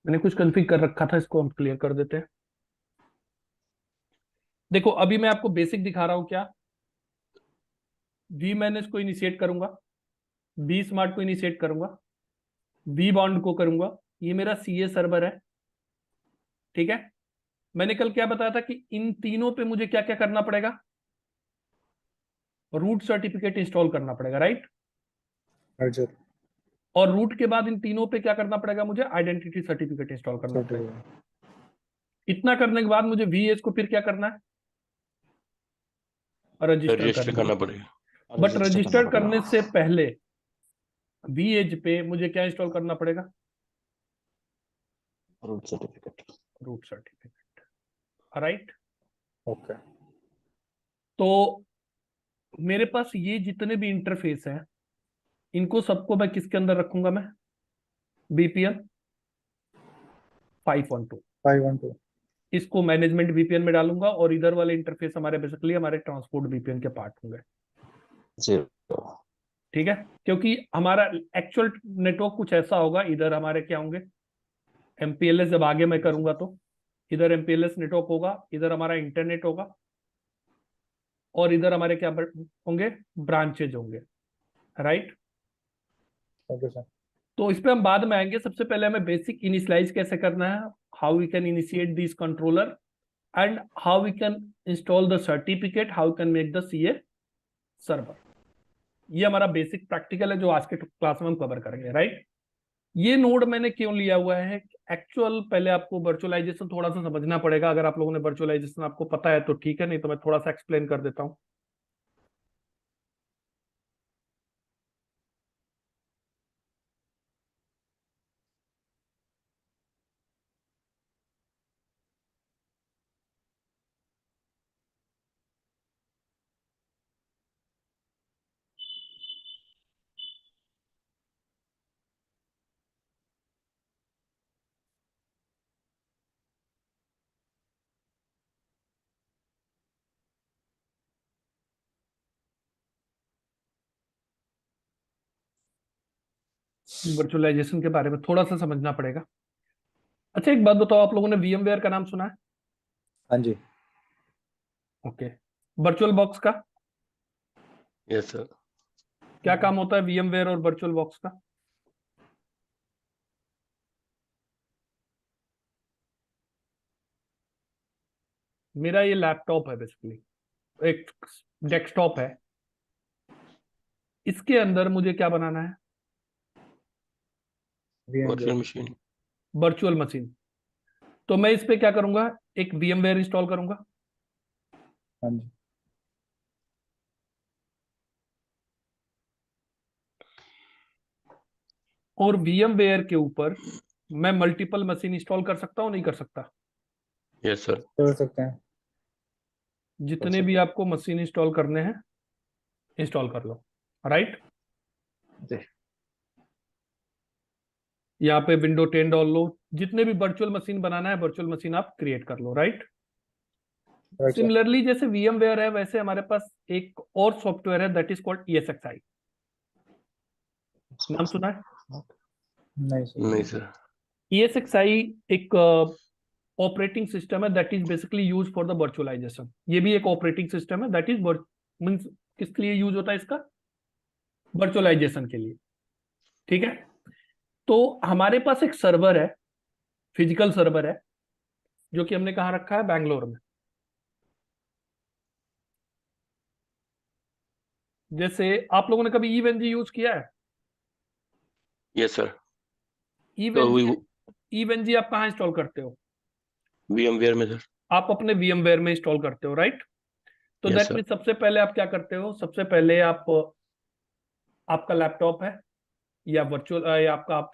मैंने कुछ कॉन्फ़िगर कर रखा था, इसको हम क्लियर कर देते हैं। देखो अभी मैं आपको बेसिक दिखा रहा हूं क्या। वी मैनेज को इनिशिएट करूंगा, बी स्मार्ट को इनिशिएट करूंगा, वी बॉन्ड को करूंगा। ये मेरा सीए सर्वर है, ठीक है। मैंने कल क्या बताया था कि इन तीनों पे मुझे क्या क्या करना पड़ेगा, रूट सर्टिफिकेट इंस्टॉल करना पड़ेगा, राइट। अर्जर और रूट के बाद इन तीनों पे क्या करना पड़ेगा, मुझे आइडेंटिटी सर्टिफिकेट इंस्टॉल करना पड़ेगा। सर्टिफिकेट। इतना करने के बाद मुझे वीएस को फिर क्या करना है, रजिस्टर रजिस्टर करना है। करना पड़ेगा। बट रजिस्टर करना रजिस्टर करने पड़ेगा। से पहले वीएज पे मुझे क्या इंस्टॉल करना पड़ेगा, root certificate. Root certificate, right. Okay. तो मेरे पास ये जितने भी इंटरफेस हैं, इनको सबको मैं किसके अंदर रखूंगा, मैं बीपीएन 512, 512। इसको मैनेजमेंट वीपीएन में डालूंगा। और इधर वाले इंटरफेस हमारे बेसिकली हमारे ट्रांसपोर्ट वीपीएन के पार्ट होंगे, 0। ठीक है। क्योंकि हमारा एक्चुअल नेटवर्क कुछ ऐसा होगा, इधर हमारे क्या होंगे, एमपीएलएस। जब आगे मैं करूंगा तो इधर एमपीएलएस नेटवर्क होगा, इधर हमारा इंटरनेट होगा, और इधर हमारे क्या होंगे, ब्रांचेज होंगे, राइट। Okay sir. तो इस पे हम बाद में आएंगे। सबसे पहले हमें बेसिक इनिशियलाइज कैसे करना है, how we can initiate this controller, and how we can install the certificate, how can make the CA server. ये हमारा बेसिक प्रैक्टिकल है जो आज के क्लास में हम कवर करेंगे, राइट। ये नोड मैंने क्यों लिया हुआ है, एक्चुअल पहले आपको वर्चुअलाइजेशन थोड़ा सा समझना पड़ेगा। अगर आप लोगों ने वर्चुअलाइजेशन आपको पता है तो ठीक है, नहीं तो मैं थोड़ा सा एक्सप्लेन कर देता हूँ। वर्चुअलाइजेशन के बारे में थोड़ा सा समझना पड़ेगा। अच्छा एक बात बताओ, आप लोगों ने VMware का नाम सुना है? हाँ जी। ओके। वर्चुअल बॉक्स का यस सर। क्या काम होता है, VMware और वर्चुअल बॉक्स का? मेरा ये लैपटॉप है बेसिकली, एक डेस्कटॉप है। इसके अंदर मुझे क्या बनाना है, virtual VMware। Machine. Virtual machine. तो मैं इस पे क्या करूंगा, एक VMware इंस्टॉल करूंगा। हाँ जी। और VMware के ऊपर मैं मल्टीपल मशीन इंस्टॉल कर सकता हूँ, नहीं कर सकता? Yes sir. कर सकते हैं। कर जितने भी सकते आपको मशीन इंस्टॉल करने हैं इंस्टॉल कर लो, राइट। हैं जी। यहाँ पे विंडो 10 डाल लो, जितने भी वर्चुअल मशीन बनाना है वर्चुअल मशीन आप क्रिएट कर लो, राइट। Right sir. सिमिलरली जैसे VMware है, वैसे हमारे पास एक और सॉफ्टवेयर है दैट इज कॉल्ड ESXi। नाम सुना है? नहीं सर। नहीं सर। ESXi एक ऑपरेटिंग सिस्टम है that is basically use for the virtualization. ये भी एक ऑपरेटिंग सिस्टम है दैट इज मीन्स किसके लिए यूज होता है इसका, वर्चुअलाइजेशन के लिए, ठीक है। तो हमारे पास एक सर्वर है, फिजिकल सर्वर है, जो कि हमने कहाँ रखा है, बैंगलोर में। जैसे आप लोगों ने कभी ईवेनजी यूज किया है? Yes sir. तो ईवेनजी, ईवेनजी आप कहाँ इंस्टॉल करते हो? VMware में सर। आप अपने VMware में इंस्टॉल करते हो, राइट। तो यस दैट सर। मीन सबसे पहले आप क्या करते हो, सबसे पहले आप, आपका लैपटॉप है या वर्चुअल या आपका आप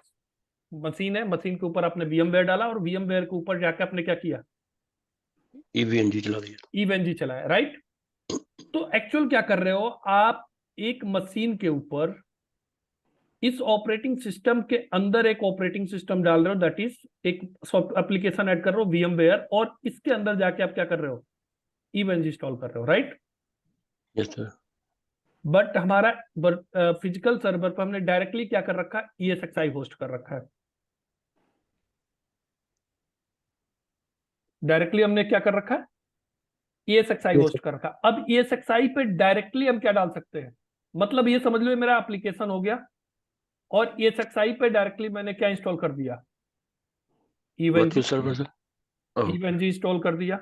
मशीन है, मशीन के ऊपर आपने VMware डाला और VMware के ऊपर जाकर आपने क्या किया, EVNG चला दिया। ईवेनजी चलाया, राइट। तो एक्चुअल क्या कर रहे हो आप, एक मशीन के ऊपर इस ऑपरेटिंग सिस्टम के अंदर एक ऑपरेटिंग सिस्टम डाल रहे हो, दैट इज एक एप्लीकेशन ऐड कर रहे हो VMware, और इसके अंदर जाके आप क्या कर रहे हो, ईवेनजी इंस्टॉल कर रहे हो, राइट। Yes sir. बट हमारा फिजिकल सर्वर पर हमने डायरेक्टली क्या कर रखा है, ESXi होस्ट कर रखा है। डायरेक्टली हमने क्या कर रखा है, ESXi होस्ट कर रखा है। अब ESXi पे डायरेक्टली हम क्या डाल सकते हैं, मतलब ये समझ लो ये मेरा एप्लीकेशन हो गया और ESXi पे डायरेक्टली मैंने क्या इंस्टॉल कर दिया, वर्चुअल सर्वर सर। ओह, EVE-NG इंस्टॉल कर दिया।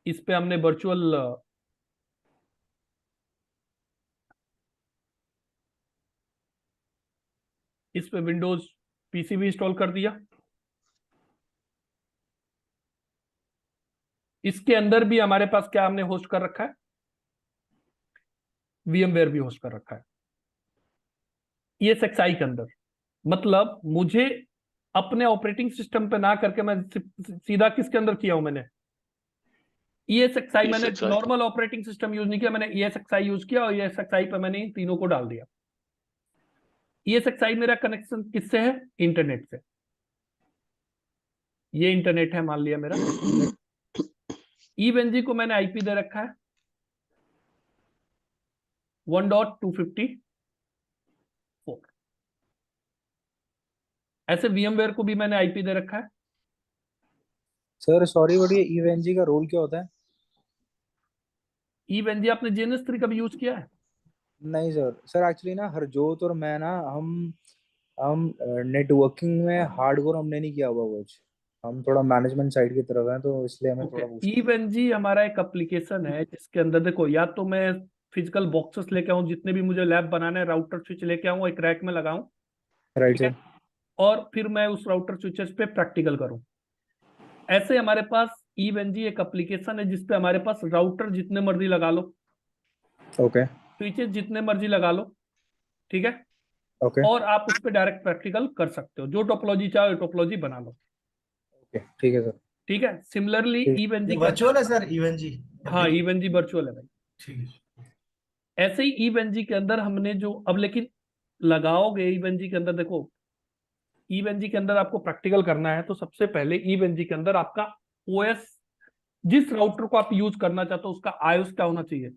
इस पे हमने वर्चुअल इस पे विंडोज पीसी भी इंस्टॉल कर दिया। इसके अंदर भी हमारे पास क्या हमने होस्ट कर रखा है, VMware भी होस्ट कर रखा है ESXi के अंदर। मतलब मुझे अपने ऑपरेटिंग सिस्टम पे ना करके मैं सीधा किसके अंदर किया हूं, मैंने ESXi, मैंने ESXi। Normal operating system use नहीं किया, मैंने ESXi यूज किया और ESXi पे मैंने इन तीनों को डाल दिया। ESXi मेरा कनेक्शन किससे है, इंटरनेट से। ये इंटरनेट है मान लिया मेरा। EVE-NG को मैंने आईपी दे रखा है 1.254। ऐसे VMware को भी मैंने आईपी दे रखा है। सर सॉरी बट ये EVE-NG का रोल क्या होता है? EVE-NG आपने JNS3 कभी यूज किया है? नहीं सर, सर एक्चुअली ना हरजोत और मैं ना हम नेटवर्किंग में हार्डकोर हमने नहीं किया हुआ कुछ, हम थोड़ा मैनेजमेंट साइड की तरफ हैं, तो इसलिए हमें ओके, थोड़ा पूछना। EVE-NG हमारा एक एप्लीकेशन है जिसके अंदर देखो, या तो मैं फिजिकल बॉक्सेस लेके आऊं, जितने भी मुझे लैब बनाने हैं, राउटर स्विच लेके आऊं, एक रैक में लगाऊं, राइट ठीक है, सर। और फिर मैं उस राउटर स्विचेस पे प्रैक्टिकल करूं। ऐसे हमारे पास EVE-NG एक एप्लीकेशन है जिसपे हमारे पास राउटर जितने मर्जी लगा लो, ओके स्विचेस जितने मर्जी लगा लो, ठीक है, ओके और आप उस पर डायरेक्ट प्रैक्टिकल कर सकते हो, जो टोपोलॉजी चाहे टोपोलॉजी बना लो, ओके, ठीक है सर। ठीक है। सिमिलरली ठीक। EVE-NG ये वर्चुअल है सर EVE-NG? हाँ, EVE-NG वर्चुअल है भाई। ठीक है। ऐसे ही EVE-NG के अंदर हमने जो अब लेकिन लगाओगे EVE-NG के अंदर, देखो EVE-NG के अंदर आपको प्रैक्टिकल करना है तो सबसे पहले EVE-NG के अंदर आपका OS, जिस राउटर को आप यूज करना चाहते हो उसका iOS क्या होना चाहिए,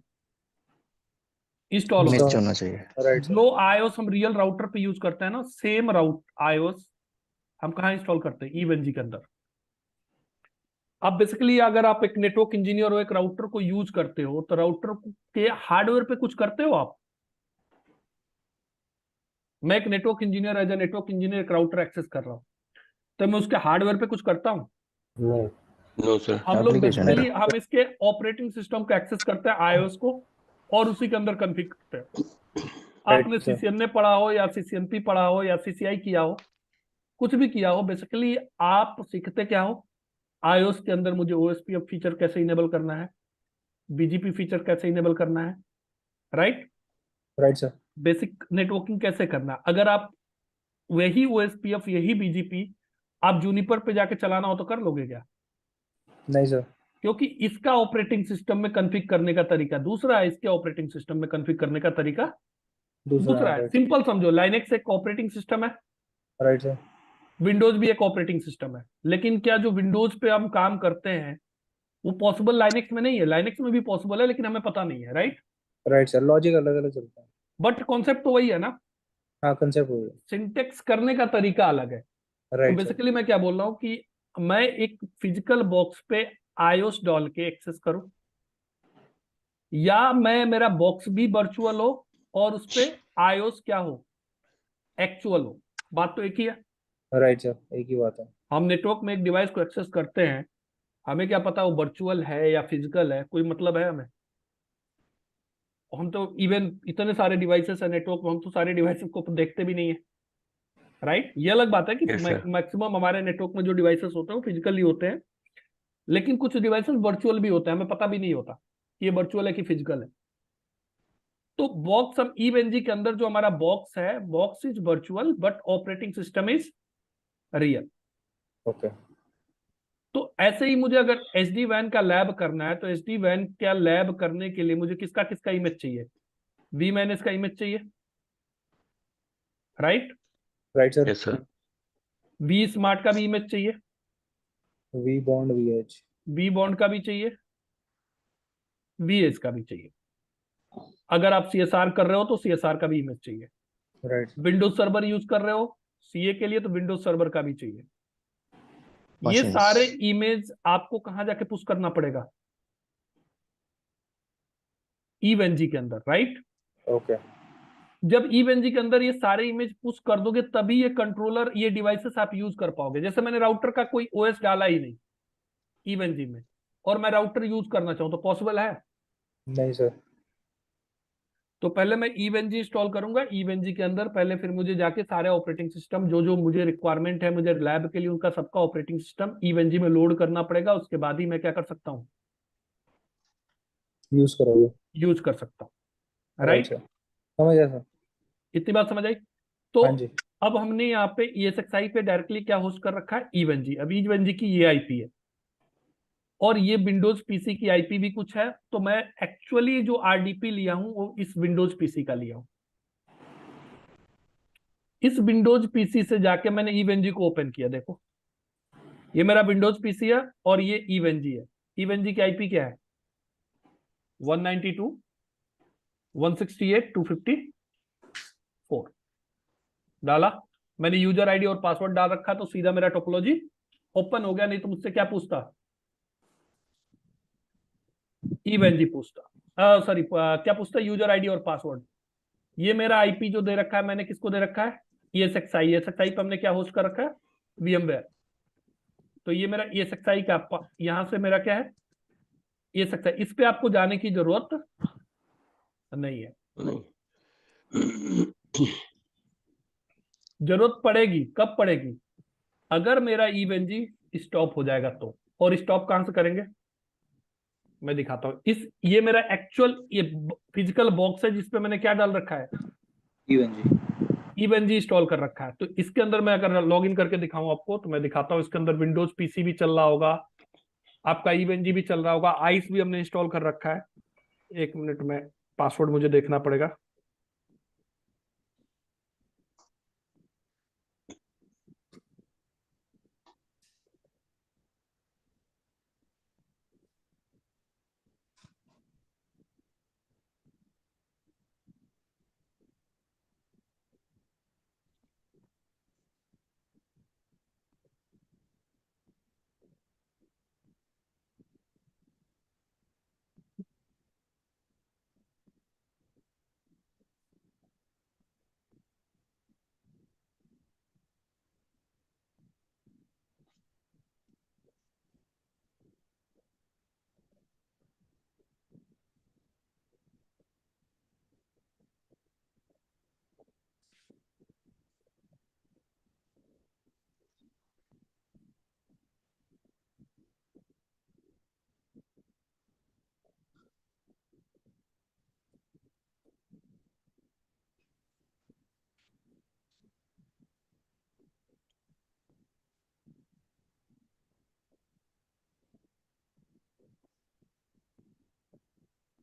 इंस्टॉल होना Install चाहिए। होना चाहिए, राइट सर। जो iOS हम रियल राउटर पे यूज करते हैं ना, सेम राउट iOS हम कहाँ इंस्टॉल करते हैं, EVE-NG के अंदर। अब बेसिकली अगर आप एक नेटवर्क इंजीनियर हो, एक राउटर को यूज करते हो, तो राउटर के हार्डवेयर पे कुछ करते हो आप। मैं एक network engineer, as a network engineer एक राउटर एक्सेस कर रहा हूँ, तो मैं उसके हार्डवेयर पे कुछ करता हूँ। No sir. हम लोग एप्लीकेशन है। बेसिकली हम इसके ऑपरेटिंग सिस्टम को एक्सेस करते हैं iOS को, और उसी के अंदर कॉन्फ़िगर करते हैं। आपने राइट सर। CCNA पढ़ा हो या CCNP पढ़ा हो या CCI किया हो, कुछ भी किया हो, बेसिकली आप सीखते क्या हो, iOS के अंदर मुझे OSPF फीचर कैसे इनेबल करना है, BGP फीचर कैसे इनेबल करना है, right, right sir. Basic networking कैसे करना है। अगर आप वही OSPF यही BGP आप जूनिपर पे जाके चलाना हो तो कर लोगे क्या, नहीं सर। क्योंकि इसका ऑपरेटिंग सिस्टम में कॉन्फ़िगर करने का तरीका दूसरा है, इसके ऑपरेटिंग सिस्टम में कॉन्फ़िगर करने का तरीका दूसरा दूसरा है। राइट। सिंपल समझो, लाइनेक्स एक ऑपरेटिंग सिस्टम है, राइट सर। विंडोज भी एक ऑपरेटिंग सिस्टम है, लेकिन क्या जो विंडोज पे हम काम करते हैं वो पॉसिबल लाइनेक्स में नहीं है, लाइनेक्स में भी पॉसिबल है लेकिन हमें पता नहीं है, राइट। राइट सर, लॉजिक अलग अलग चलता है। बट कॉन्सेप्ट तो वही है ना, हाँ, कंसेप्ट हो गया। सिंटेक्स करने का तरीका अलग है। तो राइट सर। बेसिकली मैं क्या बोल रहा हूँ कि मैं एक फिजिकल बॉक्स पे iOS डाल के एक्सेस करूं, या मैं मेरा बॉक्स भी वर्चुअल हो और उस पे iOS क्या हो, एक्चुअल हो, बात तो एक ही है। राइट सर, एक ही बात है। हम नेटवर्क में एक डिवाइस को एक्सेस करते हैं, हमें क्या पता वो वर्चुअल है या फिजिकल है, कोई मतलब है हमें। हम तो इवन इतने सारे डिवाइसेस है नेटवर्क में, हम तो सारे डिवाइसेस को देखते भी नहीं है, राइट। ये अलग बात है कि यस सर। मैक्सिमम हमारे नेटवर्क में जो डिवाइसेस होते हैं वो फिजिकली होते हैं, लेकिन कुछ डिवाइसेस वर्चुअल भी होते हैं, हमें पता भी नहीं होता कि ये वर्चुअल है कि फिजिकल है। तो बॉक्स हम EVE-NG के अंदर जो हमारा बॉक्स है, box is virtual but operating system is real. Okay. तो ऐसे ही मुझे अगर SD-WAN का लैब करना है, तो SD-WAN का लैब करने के लिए मुझे किसका किसका इमेज चाहिए, vManage का इमेज चाहिए, right. Right sir. Yes sir. vSmart का भी इमेज चाहिए, वी बॉन्ड VH। vBond का भी चाहिए, vEdge का भी चाहिए। अगर आप CSR कर रहे हो तो CSR का भी इमेज चाहिए। राइट। विंडोज सर्वर यूज कर रहे हो CA के लिए तो विंडोज सर्वर का भी चाहिए। ये Machines. सारे इमेज आपको कहाँ जाके पुश करना पड़ेगा? ईवेनजी के अंदर, राइट? ओके जब ईवेनजी के अंदर ये सारे इमेज पुश कर दोगे तभी ये कंट्रोलर, ये डिवाइसेस आप यूज कर पाओगे। जैसे मैंने राउटर का कोई ओएस डाला ही नहीं ईवेनजी में और मैं राउटर यूज करना चाहूँ तो पॉसिबल है? नहीं सर। तो पहले मैं ईवेनजी इंस्टॉल करूंगा, ईवेनजी के अंदर पहले फिर मुझे जाके सारे ऑपरेटिंग सिस्टम जो जो मुझे रिक्वायरमेंट है मुझे लैब के लिए, उनका सबका ऑपरेटिंग सिस्टम ईवेनजी में लोड करना पड़ेगा। उसके बाद ही मैं क्या कर सकता हूँ? यूज करोगे? यूज कर सकता हूँ, राइट राइट? सर, समझ गया सर। इतनी बात समझ आई? तो हाँ जी। अब हमने यहाँ पे ESXi पे डायरेक्टली क्या होस्ट कर रखा है? ईवेनजी। अब ईवेनजी की ये आईपी है और ये विंडोज पीसी की आईपी भी कुछ है। तो मैं एक्चुअली जो आरडीपी लिया हूं वो इस विंडोज पीसी का लिया हूं। इस विंडोज पीसी से जाके मैंने ईवेनजी को ओपन किया। देखो ये मेरा विंडोज पीसी है और ये ईवेनजी है। ईवेनजी की आईपी क्या है? 192.168.254 डाला मैंने। यूजर आईडी और पासवर्ड डाल रखा तो सीधा मेरा टोपोलॉजी ओपन हो गया। नहीं तो मुझसे क्या पूछता? ईवेनजी पूछता, सॉरी क्या पूछता? यूजर आईडी और पासवर्ड। ये मेरा आईपी जो दे रखा है मैंने किसको दे रखा है? ESXi। ESXi पे हमने क्या होस्ट कर रखा है? VMware। तो ये मेरा ESXi का, यहां से मेरा क्या है? ESXi। इस पे आपको जाने की जरूरत नहीं है। नहीं। जरूरत पड़ेगी, कब पड़ेगी? अगर मेरा ईवेनजी स्टॉप हो जाएगा तो। और स्टॉप कहां से करेंगे? मैं दिखाता हूं। ये मेरा एक्चुअल ये फिजिकल बॉक्स है जिसपे मैंने क्या डाल रखा है? ईवेनजी। ईवेनजी इंस्टॉल कर रखा है। तो इसके अंदर मैं अगर लॉग इन करके दिखाऊं आपको तो मैं दिखाता हूं। इसके अंदर विंडोज पीसी भी चल रहा होगा, आपका ईवेनजी भी चल रहा होगा, आइस भी हमने इंस्टॉल कर रखा है। एक मिनट में, पासवर्ड मुझे देखना पड़ेगा।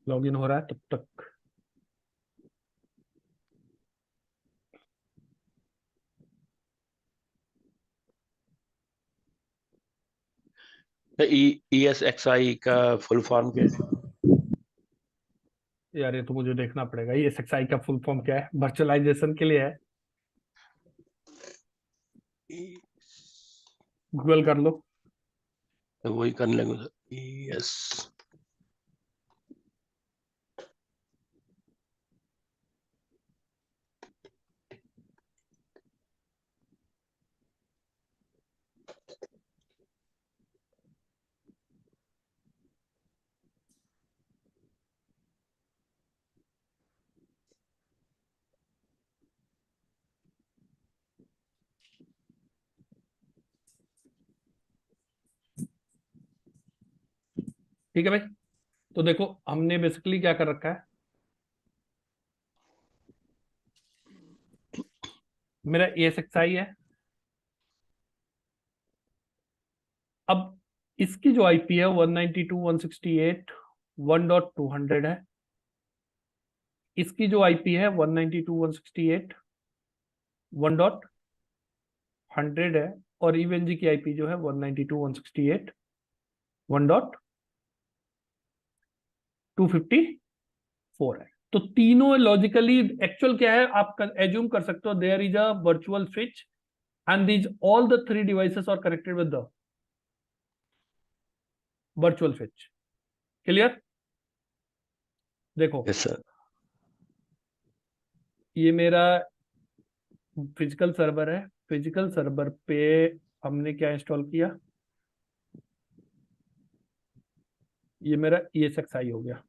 लॉग इन हो रहा है तब तक। ESXi का फुल फॉर्म क्या है? यार ये तो मुझे देखना पड़ेगा। ये ESXi का फुल फॉर्म क्या है? वर्चुअलाइजेशन के लिए है, गूगल कर लो। वही करने लगे। ES ठीक है भाई। तो देखो हमने बेसिकली क्या कर रखा है। मेरा ESXi है। अब इसकी जो आईपी है 192.168.1.200 है। इसकी जो आईपी है 192.168.1.100 है। और ईवेनजी की आईपी जो है 192.168.1.254 है। तो तीनों लॉजिकली एक्चुअल क्या है आप एज्यूम कर सकते हो। There is a virtual switch and these all the three devices are connected with the virtual switch. Clear? देखो यस सर। ये मेरा फिजिकल सर्वर है। फिजिकल सर्वर पे हमने क्या इंस्टॉल किया, ये मेरा ESXi हो गया।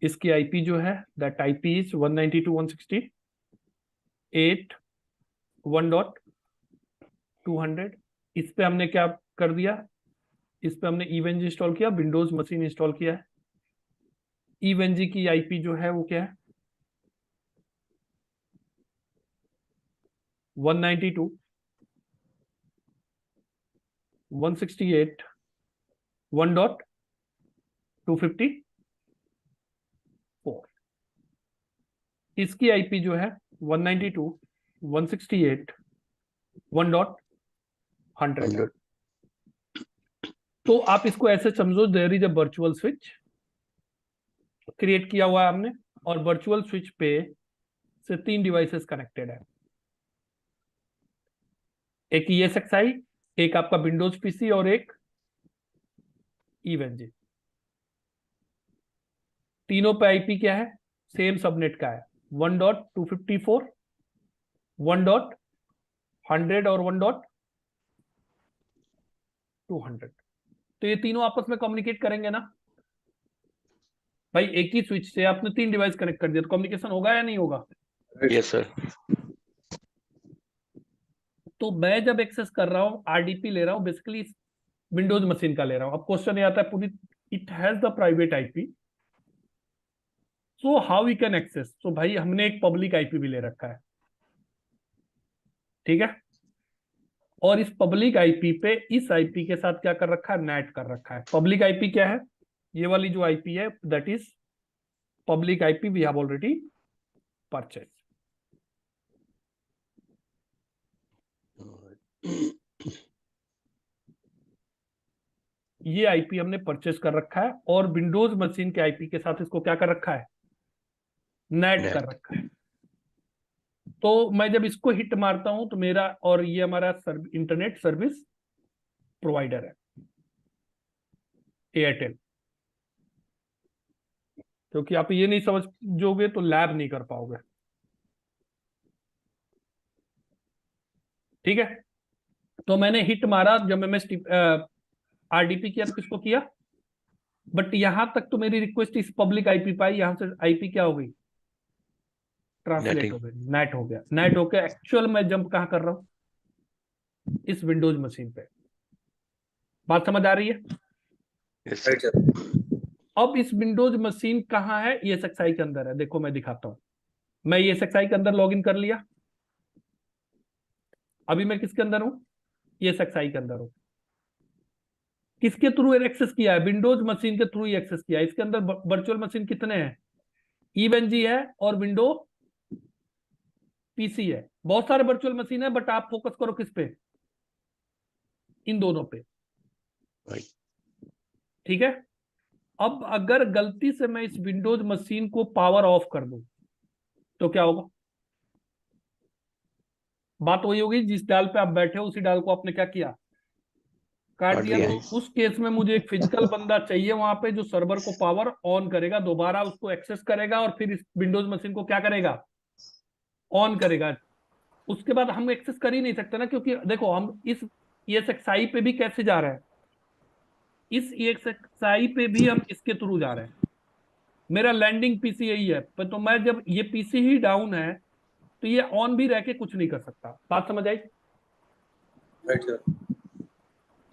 इसकी आईपी जो है दैट आईपी इज 192.168.1.200। इस पे हमने क्या कर दिया, इस पे हमने EVNG इंस्टॉल किया, विंडोज मशीन इंस्टॉल किया है। EVNG की आईपी जो है वो क्या है, 192.168.1.254। इसकी आईपी जो है 192.168.1.100। तो आप इसको ऐसे समझो, there is a virtual switch create किया हुआ है हमने, और वर्चुअल स्विच पे से 3 डिवाइसेस कनेक्टेड है। एक ESXi, एक आपका विंडोज पीसी और एक EVNG। तीनों पे आईपी क्या है, सेम सबनेट का है, 1.254, 1.100 और 1.200। तो ये तीनों आपस में कम्युनिकेट करेंगे ना भाई। एक ही स्विच से आपने 3 डिवाइस कनेक्ट कर दिया तो कम्युनिकेशन होगा या नहीं होगा? Yes sir. तो मैं जब एक्सेस कर रहा हूँ, RDP ले रहा हूँ, बेसिकली विंडोज मशीन का ले रहा हूँ। अब क्वेश्चन ये आता है पूरी, it has the private IP, so how we can access. तो भाई हमने एक पब्लिक आईपी भी ले रखा है, ठीक है। और इस पब्लिक आईपी पे इस आईपी के साथ क्या कर रखा है, नेट कर रखा है। पब्लिक आईपी क्या है, ये वाली जो आईपी है that is public IP we have already purchase. ये आईपी हमने परचेज कर रखा है और विंडोज मशीन के आईपी के साथ इसको क्या कर रखा है, नेट कर रखा है। तो मैं जब इसको हिट मारता हूं तो मेरा, और ये हमारा इंटरनेट सर्विस प्रोवाइडर है एयरटेल, क्योंकि आप ये नहीं समझोगे तो लैब नहीं कर पाओगे, ठीक है। तो मैंने हिट मारा, जब मैं RDP किया तो किसको किया, बट यहां तक तो मेरी रिक्वेस्ट इस पब्लिक आईपी पाई, यहां से आईपी क्या हो गई, ट्रांसलेट हो गई, नेट हो गया। नेट होकर एक्चुअल में जंप कहां कर रहा हूं, इस विंडोज मशीन पे। बात समझ आ रही है? Yes right sir. सर। अब इस विंडोज मशीन कहां है, ESXi के अंदर है। देखो मैं दिखाता हूं, मैं ESXi के अंदर लॉगिन कर लिया। अभी मैं किसके अंदर हूं, ESXi के अंदर हूं। किसके थ्रू एक्सेस किया है, विंडोज मशीन के थ्रू ही एक्सेस किया है। इसके अंदर वर्चुअल मशीन कितने हैं, EVNG है और विंडो पीसी है। बहुत सारे वर्चुअल मशीन है, बट आप फोकस करो किस पे, इन दोनों पे, राइट। ठीक है। अब अगर गलती से मैं इस विंडोज मशीन को पावर ऑफ कर दूं तो क्या होगा, बात वही होगी, जिस डाल पे आप बैठे हो उसी डाल को आपने क्या किया, काट काट दिया। दिया तो है। उस केस में मुझे एक फिजिकल बंदा चाहिए वहां पे जो सर्वर को पावर ऑन करेगा, दोबारा उसको एक्सेस करेगा और फिर इस विंडोज मशीन को क्या करेगा, ऑन करेगा। उसके बाद हम एक्सेस कर ही नहीं सकते ना, क्योंकि देखो हम इस ESXi पे भी कैसे जा रहे हैं, इस ESXi पे भी हम इसके थ्रू जा रहे हैं। मेरा लैंडिंग पीसी यही है, पर तो मैं जब ये पीसी ही डाउन है तो ये ऑन भी रह के कुछ नहीं कर सकता। बात समझ आई? Right sir.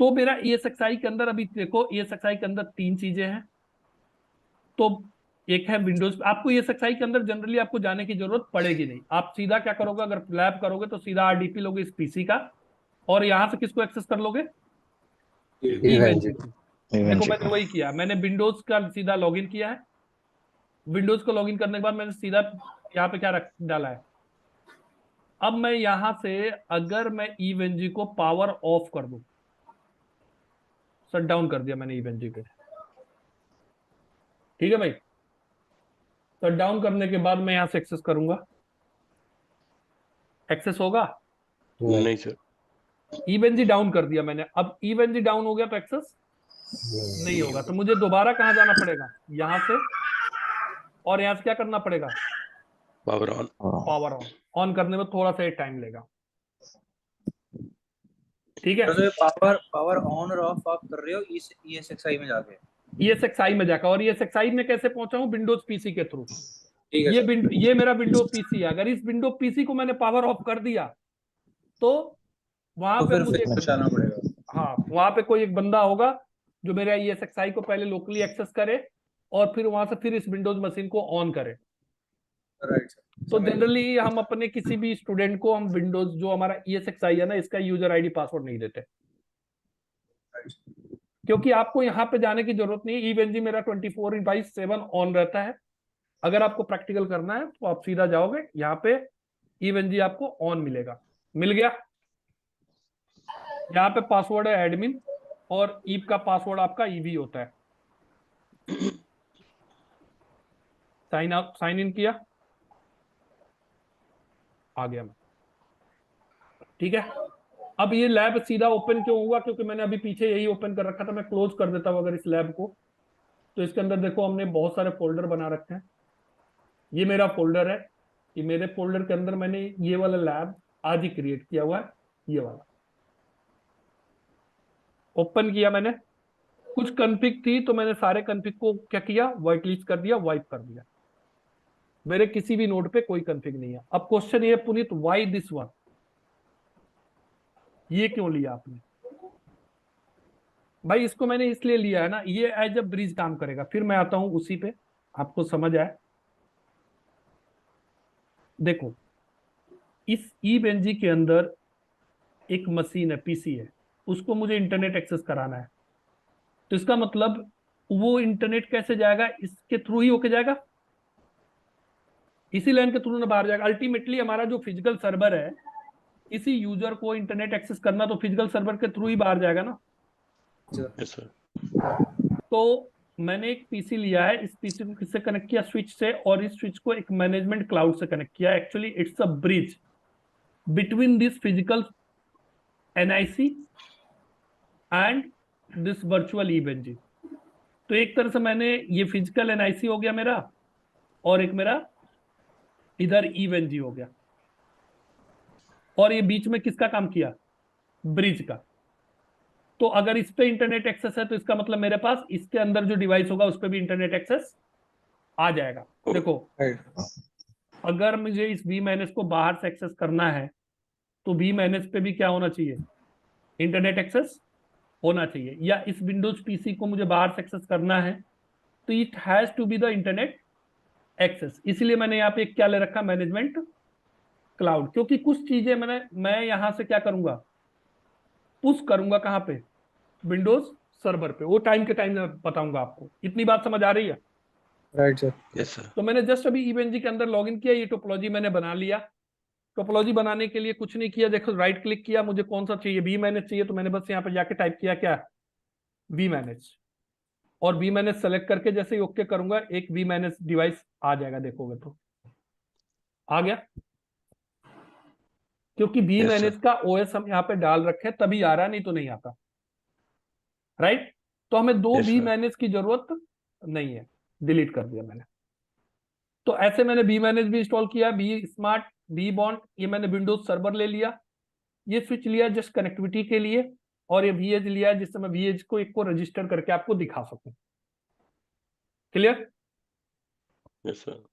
तो मेरा ESXi के अंदर, अभी देखो ESXi के अंदर 3 चीजें हैं। तो एक है विंडोज, आपको ESXi के अंदर जनरली आपको जाने की जरूरत पड़ेगी नहीं। आप सीधा क्या करोगे, अगर लैब करोगे तो सीधा RDP लोगे इस पीसी का, और यहां से किसको एक्सेस कर लोगे, EVNG को। देखो इवेंट मैंने को। वही किया, मैंने विंडोज का सीधा लॉगिन किया है। विंडोज को लॉगिन करने के बाद मैंने सीधा यहाँ पे क्या रख डाला है। अब मैं यहां से अगर मैं EVNG को पावर ऑफ कर दूं, शट डाउन कर दिया मैंने EVNG को, ठीक है भाई। शट डाउन करने के बाद मैं यहां से एक्सेस करूंगा, एक्सेस होगा, नहीं सर, इवेंजी डाउन कर दिया मैंने, अब इवेंजी डाउन हो गया तो एक्सेस नहीं होगा, तो मुझे दोबारा कहाँ जाना पड़ेगा, यहाँ से, और यहाँ से क्या करना पड़ेगा, power on. Power on. On करने में थोड़ा सा टाइम लेगा, ठीक है। तो ये पावर पावर ऑन और ऑफ आप कर रहे हो ESXi में जाके? ESXi में जाकर, और ESXi में कैसे पहुंचा हूँ, विंडोज पीसी के थ्रू। ठीक है सर। ये मेरा विंडोज पीसी है, अगर इस विंडो पीसी को मैंने पावर ऑफ कर दिया तो वहां तो पे फिर मुझे फ्लैश आना पड़ेगा। हाँ, वहां पे कोई एक बंदा होगा जो मेरा ESXi को पहले लोकली एक्सेस करे और फिर वहां से फिर इस विंडोज मशीन को ऑन करे। राइट सर, तो समझ गया। जनरली हम अपने किसी भी स्टूडेंट को हम विंडोज जो हमारा ESXi है ना, इसका यूजर आईडी पासवर्ड नहीं देते, Right. क्योंकि आपको यहाँ पे जाने की जरूरत नहीं है। इवेंजी मेरा 24/7 ऑन रहता है। अगर आपको प्रैक्टिकल करना है तो आप सीधा जाओगे यहाँ पे, इवेंजी आपको ऑन मिलेगा, मिल गया। यहाँ पे पासवर्ड है एडमिन, और ईव का पासवर्ड आपका ईवी होता है। साइन आउट, साइन इन किया, आ गया मैं, ठीक है। अब ये लैब सीधा ओपन क्यों हुआ, क्योंकि मैंने अभी पीछे यही ओपन कर रखा था। मैं क्लोज कर देता हूँ अगर इस लैब को, तो इसके अंदर देखो हमने बहुत सारे फोल्डर बना रखे हैं। ये मेरा फोल्डर है, ये मेरे फोल्डर के अंदर मैंने ये वाला लैब आज ही क्रिएट किया हुआ है। ये वाला ओपन किया मैंने, कुछ कॉन्फ़िग थी तो मैंने सारे कॉन्फ़िग को क्या किया, व्हाइट लिस्ट कर दिया, वाइप कर दिया। मेरे किसी भी नोड पे कोई कॉन्फ़िग नहीं है। अब क्वेश्चन ये पुनीत, व्हाई दिस वन, ये क्यों लिया आपने? भाई इसको मैंने इसलिए लिया है ना, ये एज अ ब्रिज काम करेगा। फिर मैं आता हूं उसी पे, आपको समझ आए। देखो, इस ईबेंजी के अंदर एक मशीन है, पीसी है, उसको मुझे इंटरनेट एक्सेस कराना है। तो इसका मतलब वो इंटरनेट कैसे जाएगा, इसके थ्रू ही होके जाएगा, इसी लाइन के थ्रू ना बाहर जाएगा। अल्टीमेटली हमारा जो फिजिकल सर्वर है, इसी यूजर को इंटरनेट एक्सेस करना तो फिजिकल सर्वर के थ्रू ही बाहर जाएगा ना। Yes sir. तो मैंने एक पीसी लिया है, इस पीसी को किससे कनेक्ट किया, स्विच से, और इस स्विच को एक मैनेजमेंट क्लाउड से कनेक्ट किया। Actually it's a bridge between this physical NIC and this virtual ईबेंजी। तो एक तरह से मैंने, ये फिजिकल NIC हो गया मेरा, और एक मेरा इधर ईबेंजी हो गया, और ये बीच में किसका काम किया, ब्रिज का। तो अगर इस पे इंटरनेट एक्सेस है तो इसका मतलब मेरे पास इसके अंदर जो डिवाइस होगा उस पर भी इंटरनेट एक्सेस आ जाएगा। देखो, राइट। अगर मुझे इस V- को बाहर से एक्सेस करना है तो V- पे भी क्या होना चाहिए, इंटरनेट एक्सेस होना चाहिए। या इस विंडोज पीसी को मुझे बाहर से एक्सेस करना है तो it has to be the internet access. इसलिए मैंने यहाँ पे क्या ले रखा, मैनेजमेंट क्लाउड, क्योंकि कुछ चीजें मैं यहां से क्या करूंगा, पुश करूंगा कहाँ पे, विंडोज सर्वर पे। वो टाइम के टाइम में बताऊंगा आपको। इतनी बात समझ आ रही है? Right sir. Yes sir. तो मैंने जस्ट अभी इवेंजी के अंदर लॉगिन किया, ये टोपोलॉजी मैंने बना लिया। टोपोलॉजी बनाने के लिए कुछ नहीं किया, देखो राइट क्लिक किया, मुझे कौन सा चाहिए, V- चाहिए, तो मैंने बस यहाँ पे जाके टाइप किया क्या, V-, और V- सेलेक्ट करके जैसे ही ओके करूंगा, एक V- डिवाइस आ जाएगा, देखोगे तो आ गया। क्योंकि यस V- सर। का OS हम यहाँ पे डाल रखे हैं, तभी आ रहा है, नहीं तो नहीं आता। राइट, तो हमें दो यस सर। V- की जरूरत नहीं है, डिलीट कर दिया मैंने। तो ऐसे मैंने V- भी इंस्टॉल किया, V-Smart, V-Bond, ये मैंने विंडोज सर्वर ले लिया। ये स्विच लिया जस्ट कनेक्टिविटी के लिए, और ये VH लिया जिससे मैं VH को एक को रजिस्टर करके आपको दिखा सकूं। क्लियर? Yes sir.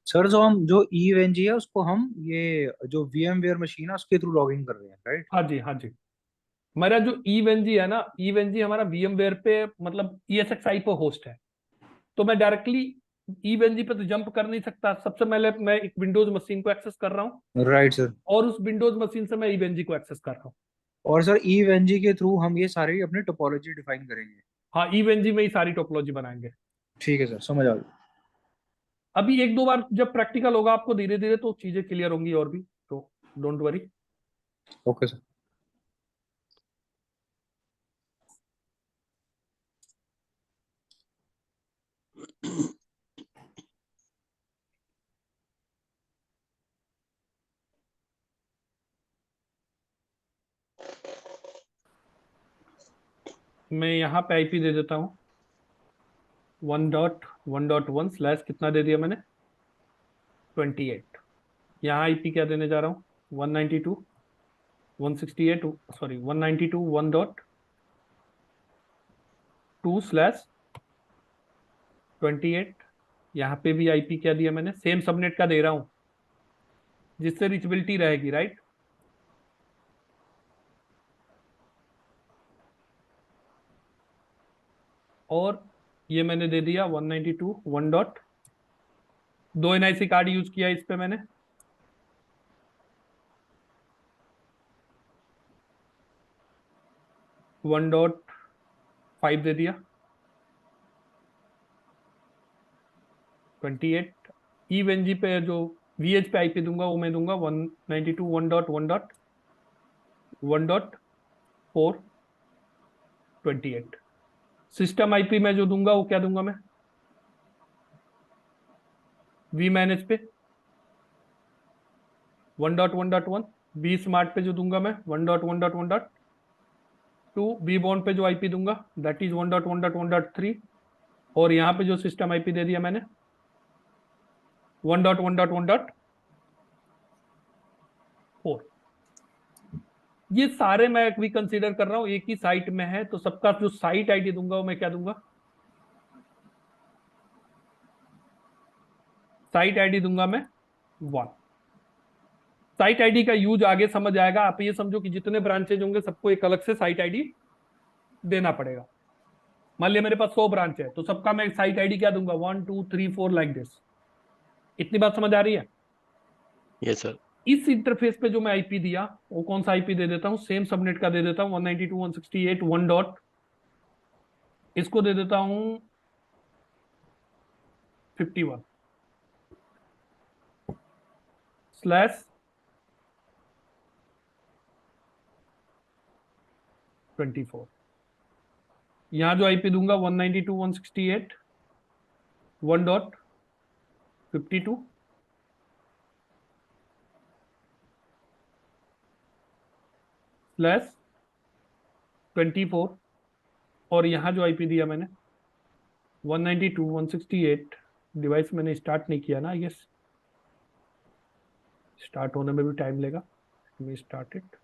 सर जो EVNG है उसको हम ये जो VMware मशीन है उसके थ्रू लॉगिन कर रहे हैं, राइट? हाँ जी, हाँ जी। मेरा जो EVNG है ना, EVNG हमारा VMware पे, मतलब ESXi पे होस्ट है। तो मैं डायरेक्टली EVNG पे तो जंप कर नहीं सकता। सबसे पहले मैं एक विंडोज मशीन को एक्सेस कर रहा हूँ, राइट सर। और उस विंडोज मशीन से मैं EVNG को एक्सेस कर रहा हूँ। और सर EVNG के थ्रू हम ये सारी अपनी टोपोलॉजी डिफाइन करेंगे। हाँ, EVNG में ही सारी टोपोलॉजी बनाएंगे। ठीक है सर, समझ आ गया। अभी एक दो बार जब प्रैक्टिकल होगा आपको धीरे धीरे तो चीजें क्लियर होंगी और भी, तो डोंट वरी। Okay sir. मैं यहाँ पे आईपी दे देता हूँ 1.1.1 स्लैश कितना दे दिया मैंने 28। यहाँ आईपी क्या देने जा रहा हूँ 192 168 सॉरी 192 1.2 स्लैश 28। यहाँ पे भी आईपी क्या दिया मैंने सेम सबनेट का दे रहा हूँ जिससे रीचेबिलिटी रहेगी, राइट। और ये मैंने दे दिया 192 1 डॉट 2 एनआईसी कार्ड यूज किया इस पे मैंने 1.5 दे दिया 28। ईवेनजी पे जो वीएच पे आईपी दूंगा वो मैं दूंगा 192 1.1.1.4 28। सिस्टम आईपी में जो दूंगा वो क्या दूंगा मैं वी मैनेज पे 1.1.1। बी स्मार्ट पे जो दूंगा मैं 1.1.1.2। बी बॉन्ड पे जो आईपी दूंगा दैट इज 1.1.1.3। और यहाँ पे जो सिस्टम आईपी दे दिया मैंने 1.1.1.4। ये सारे मैं भी कंसीडर कर रहा हूँ एक ही साइट में है, तो सबका जो साइट आईडी दूंगा वो मैं क्या दूंगा साइट आईडी दूंगा मैं 1। साइट आईडी का यूज आगे समझ आएगा। आप ये समझो कि जितने ब्रांचेज होंगे सबको एक अलग से साइट आईडी देना पड़ेगा। मान लिया मेरे पास 100 ब्रांच है तो सबका मैं साइट आईडी क्या दूंगा 1 2 3 4 लाइक दिस। इतनी बात समझ आ रही है? Yes sir. इस इंटरफेस पे जो मैं आईपी दिया वो कौन सा आईपी दे देता हूँ सेम सबनेट का दे देता हूँ 192.168 1 डॉट इसको दे देता हूँ 51 स्लैश 24। यहां जो आईपी दूंगा 192.168 1.52 स्लैश 24। और यहां जो आईपी दिया मैंने 192.168 डिवाइस मैंने स्टार्ट नहीं किया ना, यस स्टार्ट होने में भी टाइम लेगा। मी स्टार्ट इट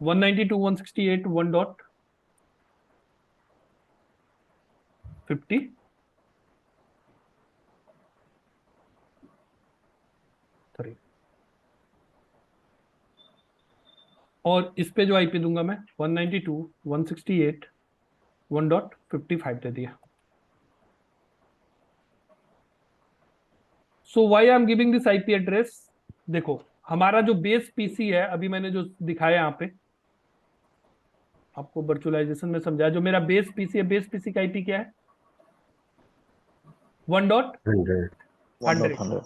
192.168 1.53 और इस पे जो आईपी दूंगा मैं 192.168 1.55 दे दिया। So why I am giving this IP address. देखो हमारा जो बेस पीसी है अभी मैंने जो दिखाया यहाँ पे आपको वर्चुअलाइजेशन में समझाया, जो मेरा बेस पीसी है बेस पीसी का आईपी क्या है 1.100।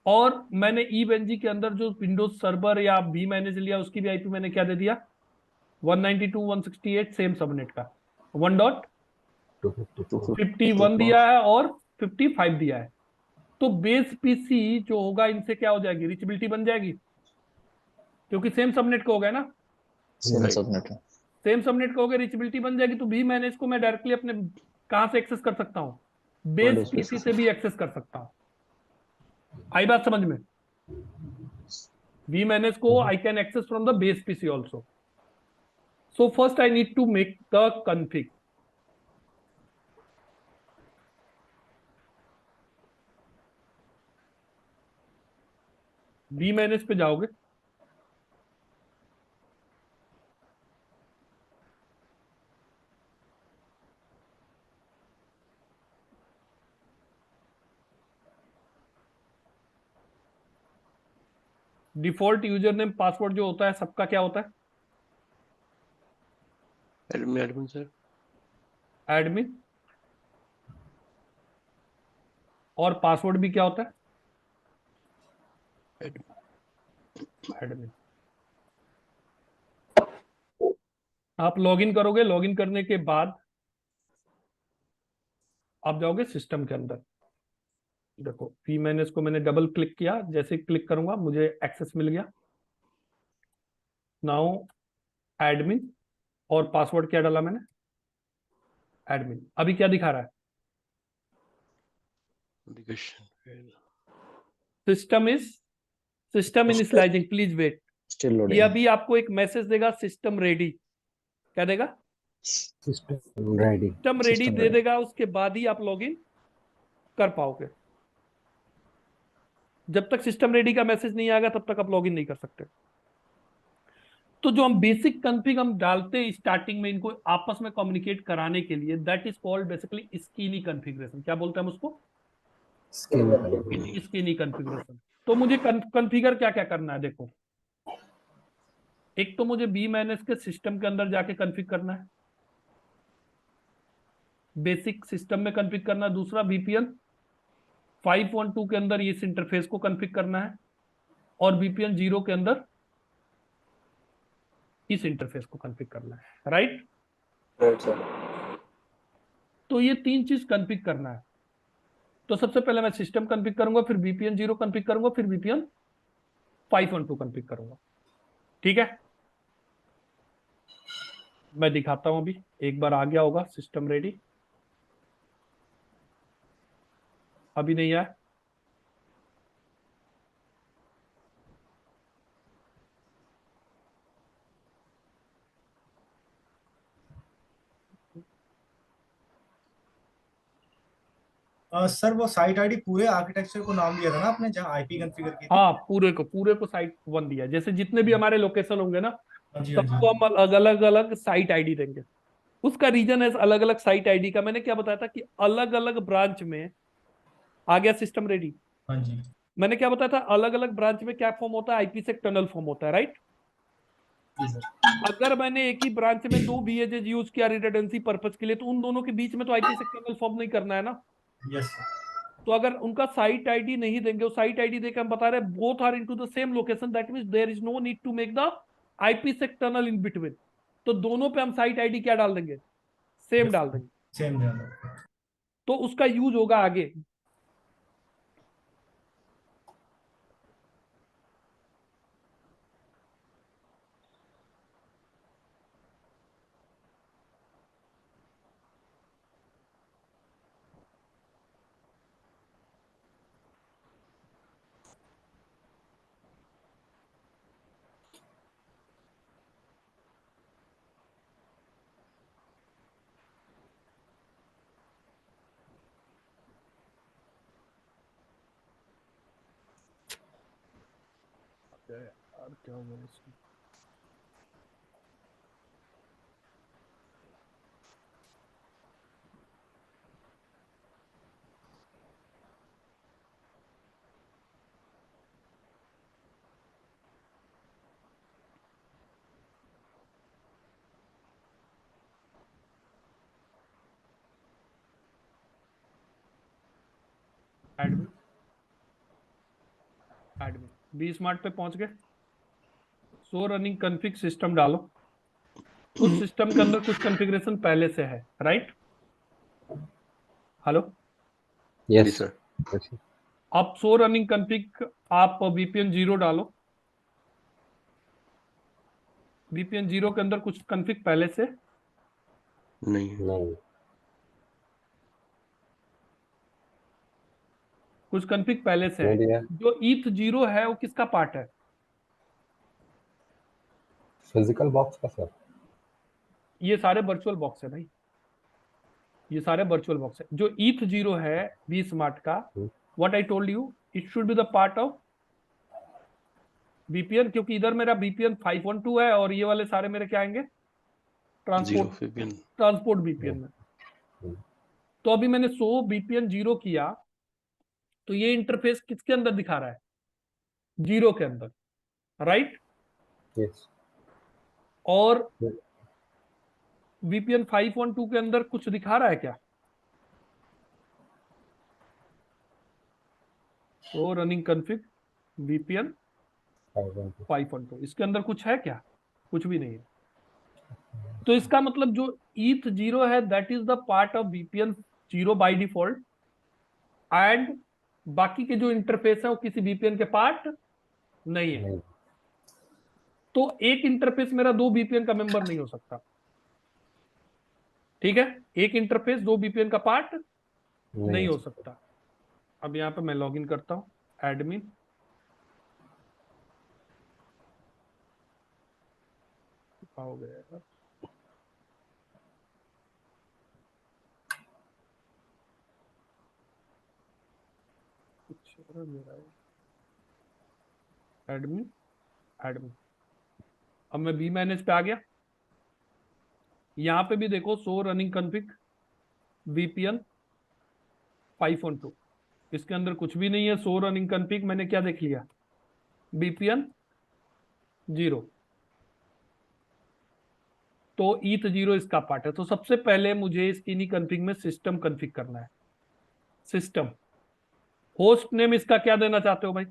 और मैंने ईवेनजी के अंदर जो विंडोज सर्वर या वी मैनेज लिया उसकी भी आईपी मैंने क्या दे दिया 192.168 सेम सबनेट का 1.51 दिया है और 55 दिया है। तो बेस पीसी जो होगा इनसे क्या हो जाएगी रीचेबिलिटी बन जाएगी क्योंकि सेम सबनेट का हो गया ना, सेम Right. सबनेट है। सेम सबनेट का हो गया रीचेबिलिटी बन जाएगी। तो वी मैनेज को मैं डायरेक्टली अपने कहां से एक्सेस कर सकता हूँ बेस Windows पीसी PC से भी एक्सेस कर सकता हूँ। आई बात समझ में? वी मैनेज को I can access from the base PC also. So first I need to make the config. V manage पे जाओगे डिफॉल्ट यूजर नेम पासवर्ड जो होता है सबका क्या होता है एडमिन सर। एडमिन। और पासवर्ड भी क्या होता है एडमिन। आप लॉगिन करोगे, लॉगिन करने के बाद आप जाओगे सिस्टम के अंदर। देखो वी मैनेज को मैंने डबल क्लिक किया, जैसे क्लिक करूंगा मुझे एक्सेस मिल गया। नाउ एडमिन और पासवर्ड क्या डाला मैंने, एडमिन। अभी क्या दिखा रहा है, system initializing, please wait. Still ये लोडिंग। अभी आपको एक मैसेज देगा, सिस्टम रेडी। क्या देगा, सिस्टम रेडी। सिस्टम रेडी दे देगा, उसके बाद ही आप लॉगिन कर पाओगे। जब तक सिस्टम रेडी का मैसेज नहीं आएगा तब तक आप लॉगिन नहीं कर सकते। तो जो हम बेसिक कॉन्फ़िग हम डालते हैं स्टार्टिंग में इनको आपस में कम्युनिकेट कराने के लिए, that is called basically skinny configuration. क्या बोलते हैं हम उसको, स्कीनी कॉन्फ़िगरेशन। तो मुझे कॉन्फ़िगर क्या क्या करना है, देखो। एक तो मुझे बीएमएनएस के सिस्टम के अंदर जाके कॉन्फ़िग करना है, बेसिक सिस्टम में कॉन्फ़िग करना है। दूसरा वीपीएन 512 के अंदर इस इंटरफेस को कॉन्फ़िग करना है, और वीपीएन 0 के अंदर इस इंटरफेस को कॉन्फ़िग करना है, राइट। Right sir. तो ये तीन चीज कॉन्फ़िग करना है। तो सबसे पहले मैं सिस्टम कॉन्फ़िग करूंगा, फिर वीपीएन 0 कॉन्फ़िग करूंगा, फिर वीपीएन 512 कॉन्फ़िग करूंगा। ठीक है, मैं दिखाता हूं। अभी एक बार आ गया होगा सिस्टम रेडी, अभी नहीं आया। सर वो साइट आईडी पूरे आर्किटेक्चर को नाम दिया था ना आपने, जहाँ आईपी कॉन्फ़िगर की थी। हाँ, पूरे को साइट वन दिया। जैसे जितने भी हमारे लोकेशन होंगे ना, हाँ जी, हाँ सबको जी। हम अलग अलग साइट आईडी देंगे। उसका रीजन है अलग अलग साइट आईडी का। मैंने क्या बताया था कि अलग अलग ब्रांच में आ गया सिस्टम रेडी। हाँ जी। मैंने क्या बताया था, अलग अलग ब्रांच में क्या फॉर्म होता है, आईपी से टनल फॉर्म होता है, राइट। जी सर। अगर मैंने एक ही ब्रांच में दो बीएजेज यूज किया रिडंडेंसी पर्पज के लिए, तो उन दोनों के बीच में तो आईपी से टनल फॉर्म नहीं करना है ना। Yes sir. तो अगर उनका साइट आईडी नहीं देंगे, वो साइट आईडी देकर हम बता रहे हैं both are into the same location, that means there is no need to make the IP sec tunnel in between. तो दोनों पे हम साइट आईडी क्या डाल देंगे, सेम डाल देंगे। सेम ध्यान रखो। तो उसका यूज होगा आगे। यार क्या हुआ इसमें, एडमिन एडमिन बी स्मार्ट पे पहुंच गए। सो रनिंग कॉन्फ़िग सिस्टम डालो। उस सिस्टम के अंदर कुछ कॉन्फ़िगरेशन पहले से है, राइट। Hello, yes sir. आप सो रनिंग कॉन्फ़िग, आप वीपीएन 0 डालो। वीपीएन 0 के अंदर कुछ कॉन्फ़िग पहले से, नहीं। कुछ कॉन्फ़िग पहले से है। जो ईथ 0 है वो किसका पार्ट है, फिजिकल बॉक्स का सर। ये सारे वर्चुअल बॉक्स है भाई, ये सारे वर्चुअल बॉक्स है। जो ईथ 0 है बी स्मार्ट का, what I told you, it should be the part of VPN, क्योंकि इधर मेरा वीपीएन 512 है और ये वाले सारे मेरे क्या आएंगे, ट्रांसपोर्ट वीपीएन में। तो अभी मैंने सो वीपीएन 0 किया, तो ये इंटरफेस किसके अंदर दिखा रहा है, 0 के अंदर, राइट। यस। और वीपीएन 512 के अंदर कुछ दिखा रहा है क्या, तो रनिंग कॉन्फ़िग वीपीएन 512 इसके अंदर कुछ है क्या, कुछ भी नहीं है। तो इसका मतलब जो ईथ 0 है that is the part of VPN 0 by default, and बाकी के जो इंटरफेस है वो किसी वीपीएन के पार्ट नहीं है। तो एक इंटरफेस मेरा दो वीपीएन का मेंबर नहीं हो सकता। ठीक है, एक इंटरफेस दो बीपीएन का पार्ट नहीं हो sir. सकता। अब यहाँ पे मैं लॉगिन करता हूँ, एडमिन, हो गया। मेरा एडमिन एडमिन, अब मैं बी मैनेज पे आ गया। यहाँ पे भी देखो शो रनिंग कॉन्फ़िग VPN 5.2, इसके अंदर कुछ भी नहीं है। शो रनिंग कॉन्फ़िग मैंने क्या देख लिया, VPN 0, तो ETH 0 इसका पार्ट है। तो सबसे पहले मुझे स्किनी कॉन्फ़िग में सिस्टम कॉन्फ़िग करना है। सिस्टम होस्ट नेम इसका क्या देना चाहते हो भाई?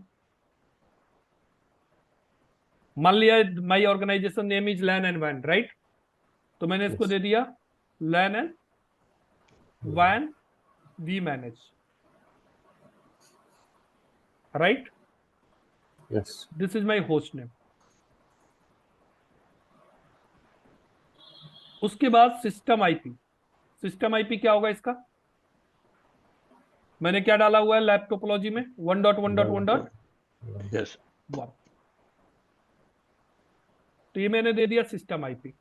मान लिया my organization name is LAN and WAN, right? तो मैंने इसको Yes. दे दिया LAN and WAN vManage, right? Yes. This is my host name. उसके बाद सिस्टम आईपी। सिस्टम आईपी क्या होगा इसका? मैंने क्या डाला हुआ है लैब टोपोलॉजी में? 1.1.1.1। Yes. तो ये मैंने दे दिया सिस्टम आईपी।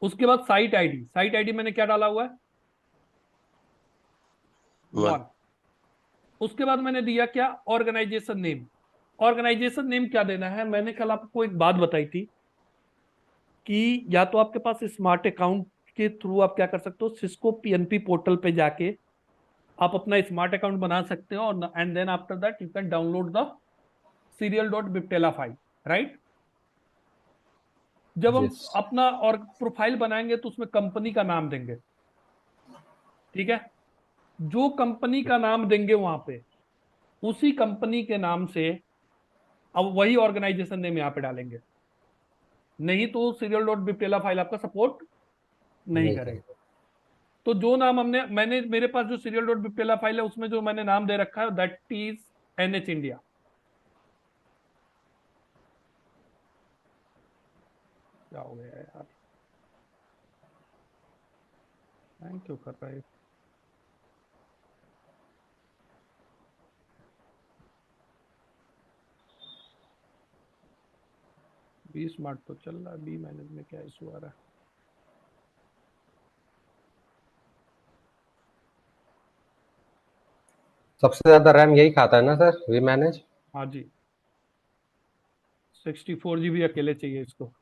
उसके बाद साइट आईडी। साइट आईडी मैंने क्या डाला हुआ है? 1। उसके बाद मैंने दिया क्या? Organisation name. ऑर्गेनाइजेशन नेम क्या देना है? मैंने कल आपको एक बात बताई थी कि या तो आपके पास स्मार्ट अकाउंट के थ्रू आप क्या कर सकते हो, सिस्को PNP पोर्टल पे जाके आप अपना स्मार्ट अकाउंट बना सकते हो, और and then after that you can download the serial.biptela file, right? जब हम Yes. अपना और प्रोफाइल बनाएंगे तो उसमें कंपनी का नाम देंगे, ठीक है? जो कंपनी का नाम देंगे वहां पे, उसी कंपनी के नाम से अब वही ऑर्गेनाइजेशन नेम यहाँ पे डालेंगे। नहीं तो serial.biptela फाइल आपका सपोर्ट नहीं करेगा। तो जो नाम मैंने मेरे पास जो serial.biptela फाइल है उसमें जो मैंने नाम दे रखा है दैट इज NH इंडिया। क्या हो गया यार, क्यों कर रहा है? बी स्मार्ट तो चल रहा है, बी मैनेज में क्या इशू आ रहा है? सबसे ज्यादा रैम यही खाता है ना सर, vManage? हाँ जी, 64 GB अकेले चाहिए इसको।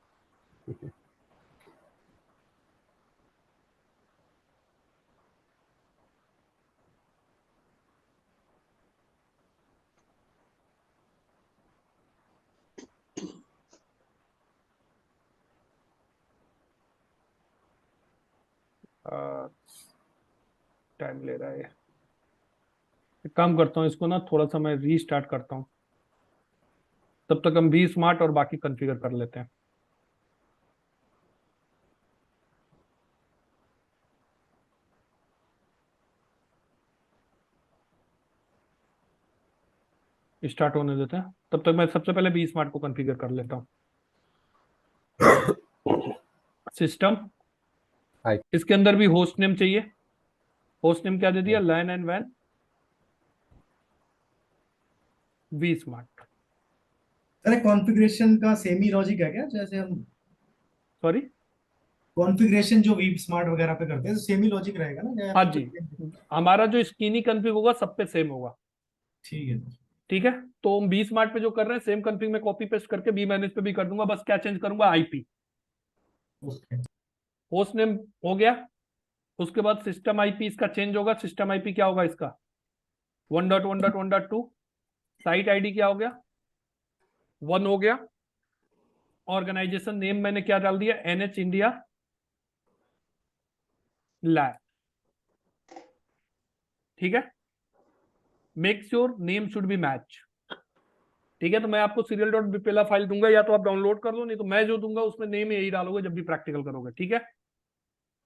टाइम ले रहा है। एक काम करता हूँ, इसको ना थोड़ा सा मैं रीस्टार्ट करता हूँ, तब तक हम बी स्मार्ट और बाकी कॉन्फ़िगर कर लेते हैं। स्टार्ट होने देते हैं, तब तक मैं सबसे पहले बी स्मार्ट को कॉन्फ़िगर कर लेता हूँ। System, Hi. इसके अंदर भी होस्ट नेम चाहिए। होस्ट नेम क्या दे दिया? LAN and WAN V smart. अरे कॉन्फ़िगरेशन का सेम ही लॉजिक है क्या, जैसे हम सॉरी, कॉन्फ़िगरेशन जो वी स्मार्ट वगैरह पे करते हैं तो सेम ही लॉजिक रहेगा ना, या हाँ फिर जी, कुछ? हमारा जो स्किनी कॉन्फ़िग होगा सब पे सेम होगा। ठीक है। ठीक है, तो हम बी स्मार्ट पे जो कर रहे हैं सेम कॉन्फ़िग में कॉपी पेस्ट करके बी मैनेज पे भी कर दूंगा। बस क्या चेंज करूंगा? IP। ओके। होस्ट नेम हो गया। उसके बाद सिस्टम IP इसका चेंज होगा। सिस्टम IP क्या होगा इसका? 1.1.1.2। साइट ID क्या हो गया? 1 हो गया। ऑर्गेनाइजेशन नेम मैंने क्या डाल दिया? NH India lab. ठीक है, make sure name should be match. ठीक है, तो मैं आपको serial.biptela फाइल दूंगा, या तो आप डाउनलोड कर लो, नहीं तो मैं जो दूंगा उसमें नेम यही डालोगे जब भी प्रैक्टिकल करोगे। ठीक है,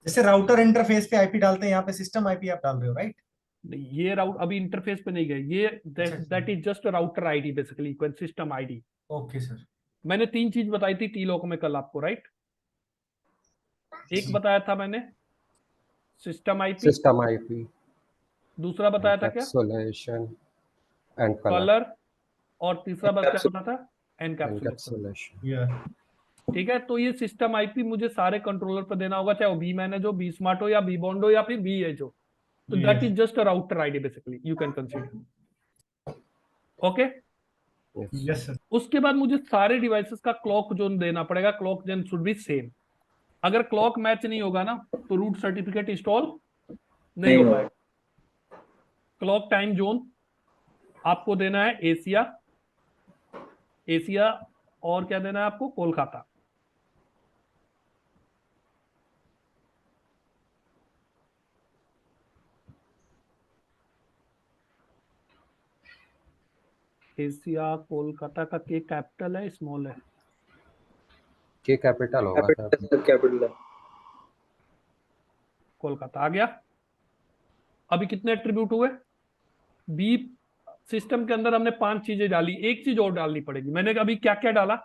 जैसे राउटर इंटरफेस पे आईपी डालते हैं, यहाँ पे सिस्टम आईपी आप डाल रहे हो, राइट? ये राउट अभी इंटरफेस पे नहीं गए, ये अच्छा। That is just router ID basically, system ID. Okay sir. मैंने 3 चीज बताई थी टी लॉक में कल आपको, राइट? एक बताया था मैंने सिस्टम आईपी, सिस्टम आईपी, दूसरा बताया था क्या एनकैप्सुलेशन एंड कलर, कलर, और तीसरा बात क्या पता था एनकैप्सुलेशन। एनकैप्सुलेशन। या ठीक है, तो ये सिस्टम आईपी मुझे सारे कंट्रोलर पर देना होगा, चाहे वो बी मैनेज हो, बी स्मार्ट हो, या बी बॉन्ड हो, या फिर बी एज हो। तो that is just a router ID basically you can consider. Okay, yes sir. उसके बाद मुझे सारे डिवाइसेस का क्लॉक जोन देना पड़ेगा, clock zone should be same. अगर क्लॉक मैच नहीं होगा ना तो रूट सर्टिफिकेट इंस्टॉल नहीं हो पाएगा। क्लॉक टाइम जोन आपको देना है एशिया, एशिया, और क्या देना है आपको कोलकाता। एशिया कोलकाता का के कैपिटल है स्मॉल है? के कैपिटल होगा सर। कैपिटल है। कोलकाता आ गया। अभी कितने एट्रीब्यूट हुए? बी सिस्टम के अंदर हमने 5 चीजें डाली, एक चीज और डालनी पड़ेगी। मैंने अभी क्या क्या डाला?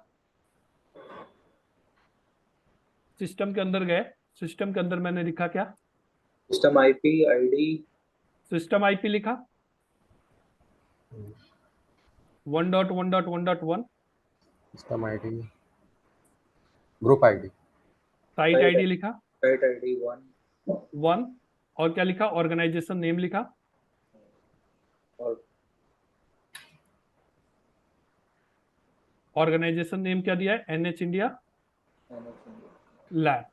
सिस्टम के अंदर गए, सिस्टम के अंदर मैंने लिखा क्या? System IP ID, system IP लिखा 1.1.1.1, system ID, group ID, site ID लिखा साइट आईडी 1, और क्या लिखा? ऑर्गेनाइजेशन नेम लिखा, और ऑर्गेनाइजेशन नेम क्या दिया है? NH India lab.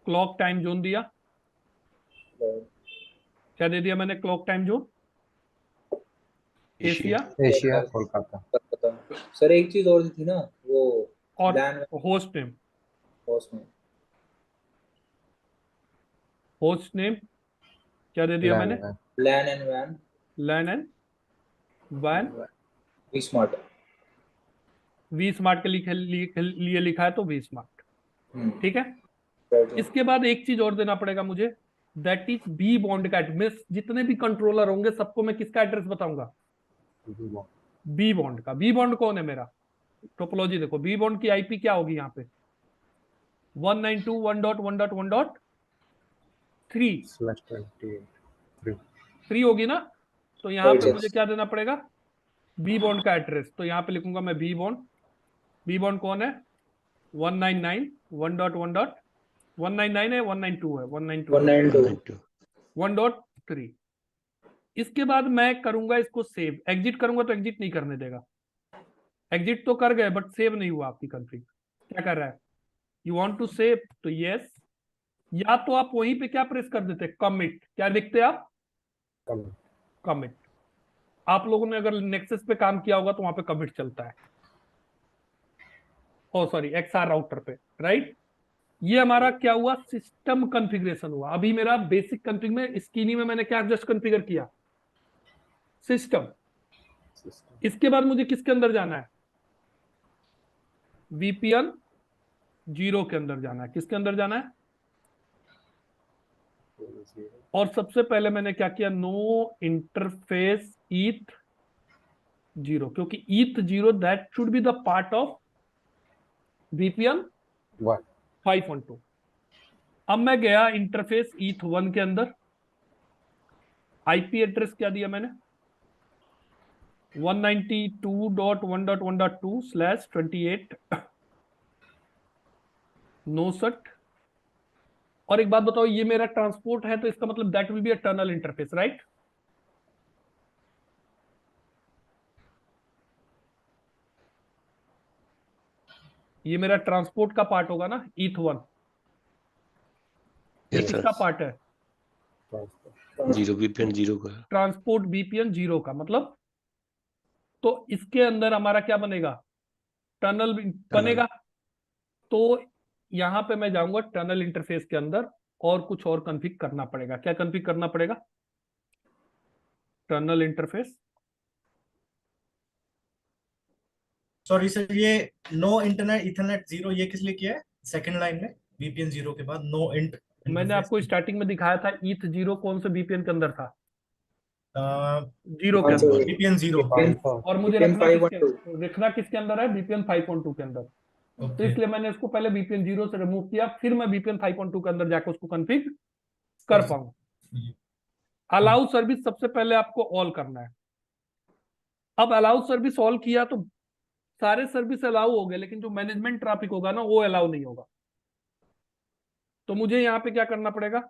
Clock time zone दिया, क्या दे दिया मैंने? Clock time zone Asia Asia Kolkata. Sir एक चीज और थी ना वो और LAN होस्ट नेम, होस्ट में होस्ट नेम क्या दे दिया मैंने? LAN and WAN LAN and वैन। V smart. वी स्मार्ट के लिए लिखा है तो वी स्मार्ट। ठीक है, राइट। इसके बाद एक चीज और देना पड़ेगा मुझे, दैट इज बी बॉन्ड का एड्रेस। जितने भी कंट्रोलर होंगे सबको मैं किसका एड्रेस बताऊंगा? बी बॉन्ड का। बी बॉन्ड कौन है मेरा? टोपोलॉजी देखो, बी बॉन्ड की आईपी क्या होगी यहाँ पे? 192.1.1.3 3 होगी ना। तो यहाँ पे Yes. मुझे क्या देना पड़ेगा? बी बॉन्ड का एड्रेस। तो यहाँ पे लिखूंगा मैं बी बॉन्ड। बी बॉन्ड कौन है? 199.1.199 है, 192 है, 192 1.3। इसके बाद मैं करूंगा इसको सेव। एग्जिट करूंगा तो एग्जिट नहीं करने देगा। एग्जिट तो कर गए बट सेव नहीं हुआ आपकी कंफिग। क्या कर रहा है? यू वांट टू सेव तो यस, या तो आप वहीं पे क्या प्रेस कर देते? कमिट। क्या लिखते आप? कमिट। आप लोगों ने अगर नेक्सस पे काम किया होगा तो वहां पे कमिट चलता है। ओ सॉरी, एक्सआर राउटर पे, राइट। ये हमारा क्या हुआ? सिस्टम कॉन्फ़िगरेशन हुआ। अभी मेरा बेसिक कॉन्फ़िग में स्कीनी में मैंने क्या जस्ट कॉन्फ़िगर किया? सिस्टम। इसके बाद मुझे किसके अंदर जाना है? VPN 0 के अंदर जाना है। किसके अंदर जाना है? और सबसे पहले मैंने क्या किया? नो इंटरफेस ईथ 0, क्योंकि ईथ 0 that should be the part of VPN 512। अब मैं गया इंटरफेस ईथ 1 के अंदर। आईपी एड्रेस क्या दिया मैंने? 192.1.1.2/28 69। और एक बात बताओ, ये मेरा ट्रांसपोर्ट है तो इसका मतलब that will be a tunnel interface, right? ये मेरा ट्रांसपोर्ट का पार्ट होगा ना, ईथ 1। ये Yes, sir. किसका पार्ट है? 0 VPN 0 का। ट्रांसपोर्ट VPN 0 का मतलब। तो इसके अंदर हमारा क्या बनेगा? टनल बनेगा। तो यहां पे मैं जाऊंगा टनल इंटरफेस के अंदर और कुछ और कॉन्फ़िग करना पड़ेगा। क्या कॉन्फ़िग करना पड़ेगा? Tunnel interface. सॉरी सर, ये नो इंटरनेट इथरनेट 0 ये किस लिए किया है? सेकंड लाइन में VPN 0 के बाद नो इंट। मैंने आपको स्टार्टिंग में दिखाया था ईथ 0 कौन से VPN के अंदर था? 0 के अंदर। VPN 0। और मुझे रखना किसके अंदर है? VPN 5.2 के अंदर। तो ओके इसलिए मैंने इसको पहले VPN 0 से रिमूव किया, फिर मैं VPN 5.2 के अंदर जाकर उसको कॉन्फ़िग कर पाऊं। अलाउ सर्विस सबसे पहले आपको ऑल करना है। अब अलाउ सर्विस ऑल किया तो सारे सर्विस अलाउ हो गए, लेकिन जो मैनेजमेंट ट्रैफिक होगा ना वो अलाउ नहीं होगा। तो मुझे यहाँ पे क्या करना पड़ेगा,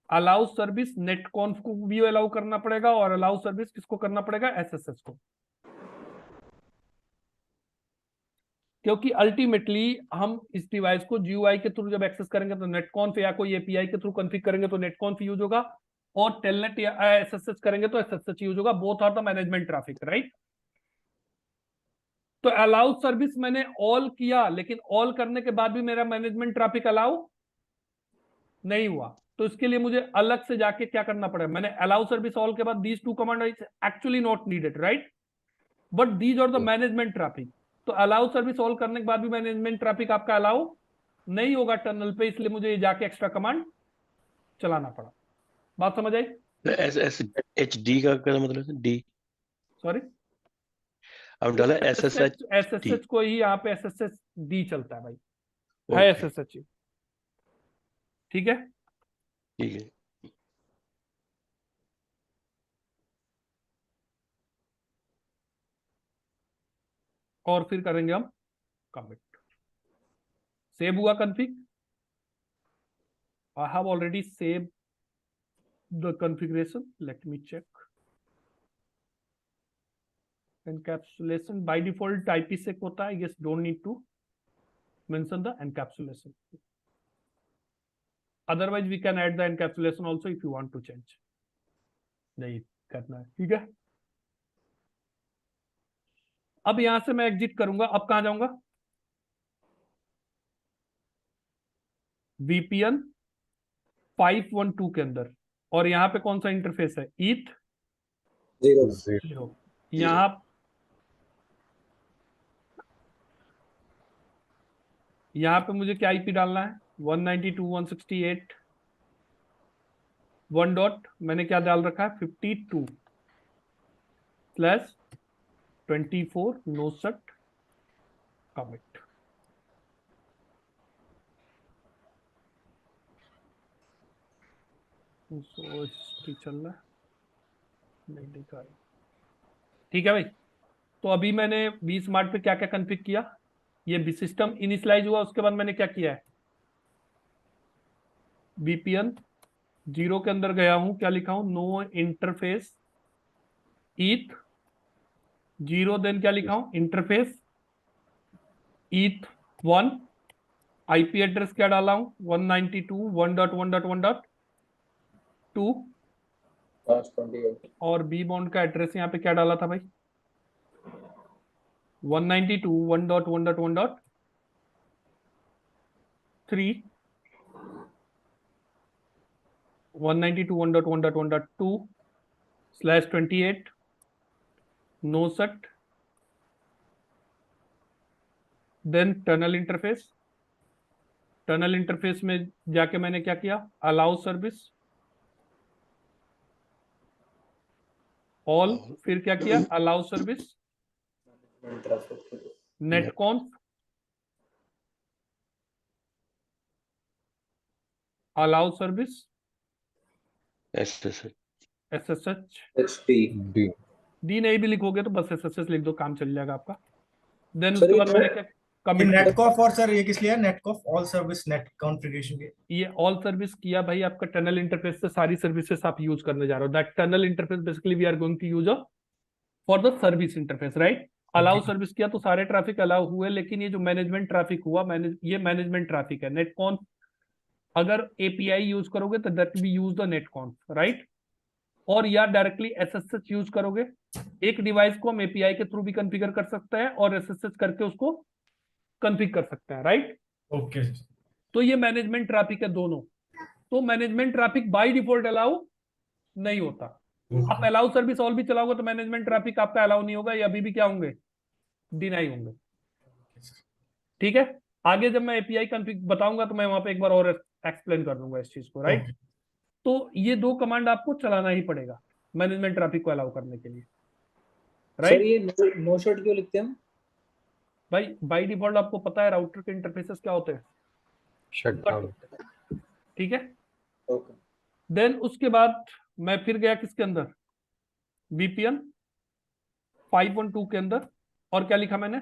अलाउ सर्विस नेटकॉन्फ को भी अलाउ करना पड़ेगा, और अलाउ सर्विस किसको करना पड़ेगा, SSH को। क्योंकि अल्टीमेटली हम इस डिवाइस को GUI के थ्रू जब एक्सेस करेंगे तो नेटकॉन्फ या कोई API के थ्रू कॉन्फ़िगर करेंगे तो नेटकॉन्फ यूज होगा, और टेलनेट या SSH करेंगे तो SSH यूज होगा। Both are the management traffic, right. तो अलाउ सर्विस मैंने ऑल किया, लेकिन ऑल करने के बाद भी मेरा मैनेजमेंट ट्रैफिक अलाउ नहीं हुआ। तो इसके लिए मुझे अलग से जाके क्या करना पड़ेगा, मैंने अलाउ सर्विस ऑल के बाद these two command actually not needed, right, but these are the management traffic. तो अलाउ सर्विस ऑल करने के बाद भी मैनेजमेंट ट्रैफिक आपका अलाउ नहीं होगा टनल पे, इसलिए मुझे जाके एक्स्ट्रा कमांड चलाना पड़ा। बात समझ आई? SSHD का क्या मतलब है? D सॉरी, अब डाला SSH SSH को ही यहाँ पे SSHD चलता है भाई, है SSH ही। ठीक है, ठीक है। और फिर करेंगे हम कमिट। सेव हुआ config, I have already saved the configuration, let me check. Encapsulation by default IPsec होता है, yes, don't need to mention the encapsulation. Otherwise we can add the encapsulation also if you want to change. नहीं करना है, ठीक है। अब यहां से मैं एग्जिट करूंगा, अब कहां जाऊंगा, VPN 512 के अंदर, और यहाँ पे कौन सा इंटरफेस है, ETH 0। यहाँ पे मुझे क्या IP डालना है, 192.168 1 डॉट, मैंने क्या डाल रखा है, 52/24 nosut commit। so हिस्ट्री चल रहा है, नहीं दिखा रहा। ठीक है भाई, तो अभी मैंने vSmart पे क्या क्या कॉन्फ़िग किया, ये सिस्टम इनिशियलाइज हुआ, उसके बाद मैंने क्या किया है, VPN 0 के अंदर गया हूं, क्या लिखा हूं, नो इंटरफेस ETH 0, देन क्या लिखा हूं, इंटरफेस ETH 1, IP एड्रेस क्या डाला हूं, 192.1.1.1.2, और B बॉन्ड का एड्रेस यहाँ पे क्या डाला था भाई, 192.1.1.1.3, 192.1.1.1.2/28 nosut, देन टनल इंटरफेस में जाके मैंने क्या किया, अलाउ सर्विस ऑल, फिर क्या किया, allow service netconf, allow service SSH, D D नहीं भी लिखोगे तो बस SSH लिख दो, काम चल जाएगा आपका। देन उसके बाद मैंने क्या ये कमिट किया, नेटकॉफ, और सर ये किस लिए है, नेटकॉफ ऑल सर्विस नेट कॉन्फ़िगरेशन के? ये ऑल सर्विस किया भाई, आपका टनल इंटरफेस से सारी सर्विसेज आप यूज करने जा रहे हो। That tunnel interface basically we are going to use for the service interface, right. Allow service किया तो सारे ट्रैफिक अलाउ हुए, लेकिन ये जो मैनेजमेंट ट्रैफिक हुआ, ये मैनेजमेंट ट्रैफिक है। नेटकॉन्फ अगर API यूज करोगे तो that be use the netconf, right, और या डायरेक्टली SSH यूज करोगे, एक डिवाइस को हम API के थ्रू भी कॉन्फ़िगर कर सकते हैं और SSH करके उसको कॉन्फ़िगर कर सकते हैं, राइट। ओके तो ये मैनेजमेंट ट्रैफिक है दोनों। तो management traffic by default allow नहीं होता। आप अलाउ सर्विस ऑल भी चलाओगे तो मैनेजमेंट ट्रैफिक आपका अलाउ नहीं होगा, ये अभी भी क्या होंगे, डिनाई होंगे। ठीक है, आगे जब मैं API कॉन्फ़िग बताऊंगा तो मैं वहां पे एक बार और एक्सप्लेन कर दूंगा इस चीज को, राइट। तो ये दो कमांड आपको चलाना ही पड़ेगा मैनेजमेंट ट्रैफिक को अलाउ करने के लिए, सर राइट। ये नो शॉट क्यों लिखते हैं हम? भाई बाय डिफॉल्ट आपको पता है राउटर के इंटरफेसेस क्या होते हैं, शट डाउन। ठीक है। ओके देन उसके बाद मैं फिर गया किसके अंदर, VPN 5.2 के अंदर, और क्या लिखा मैंने,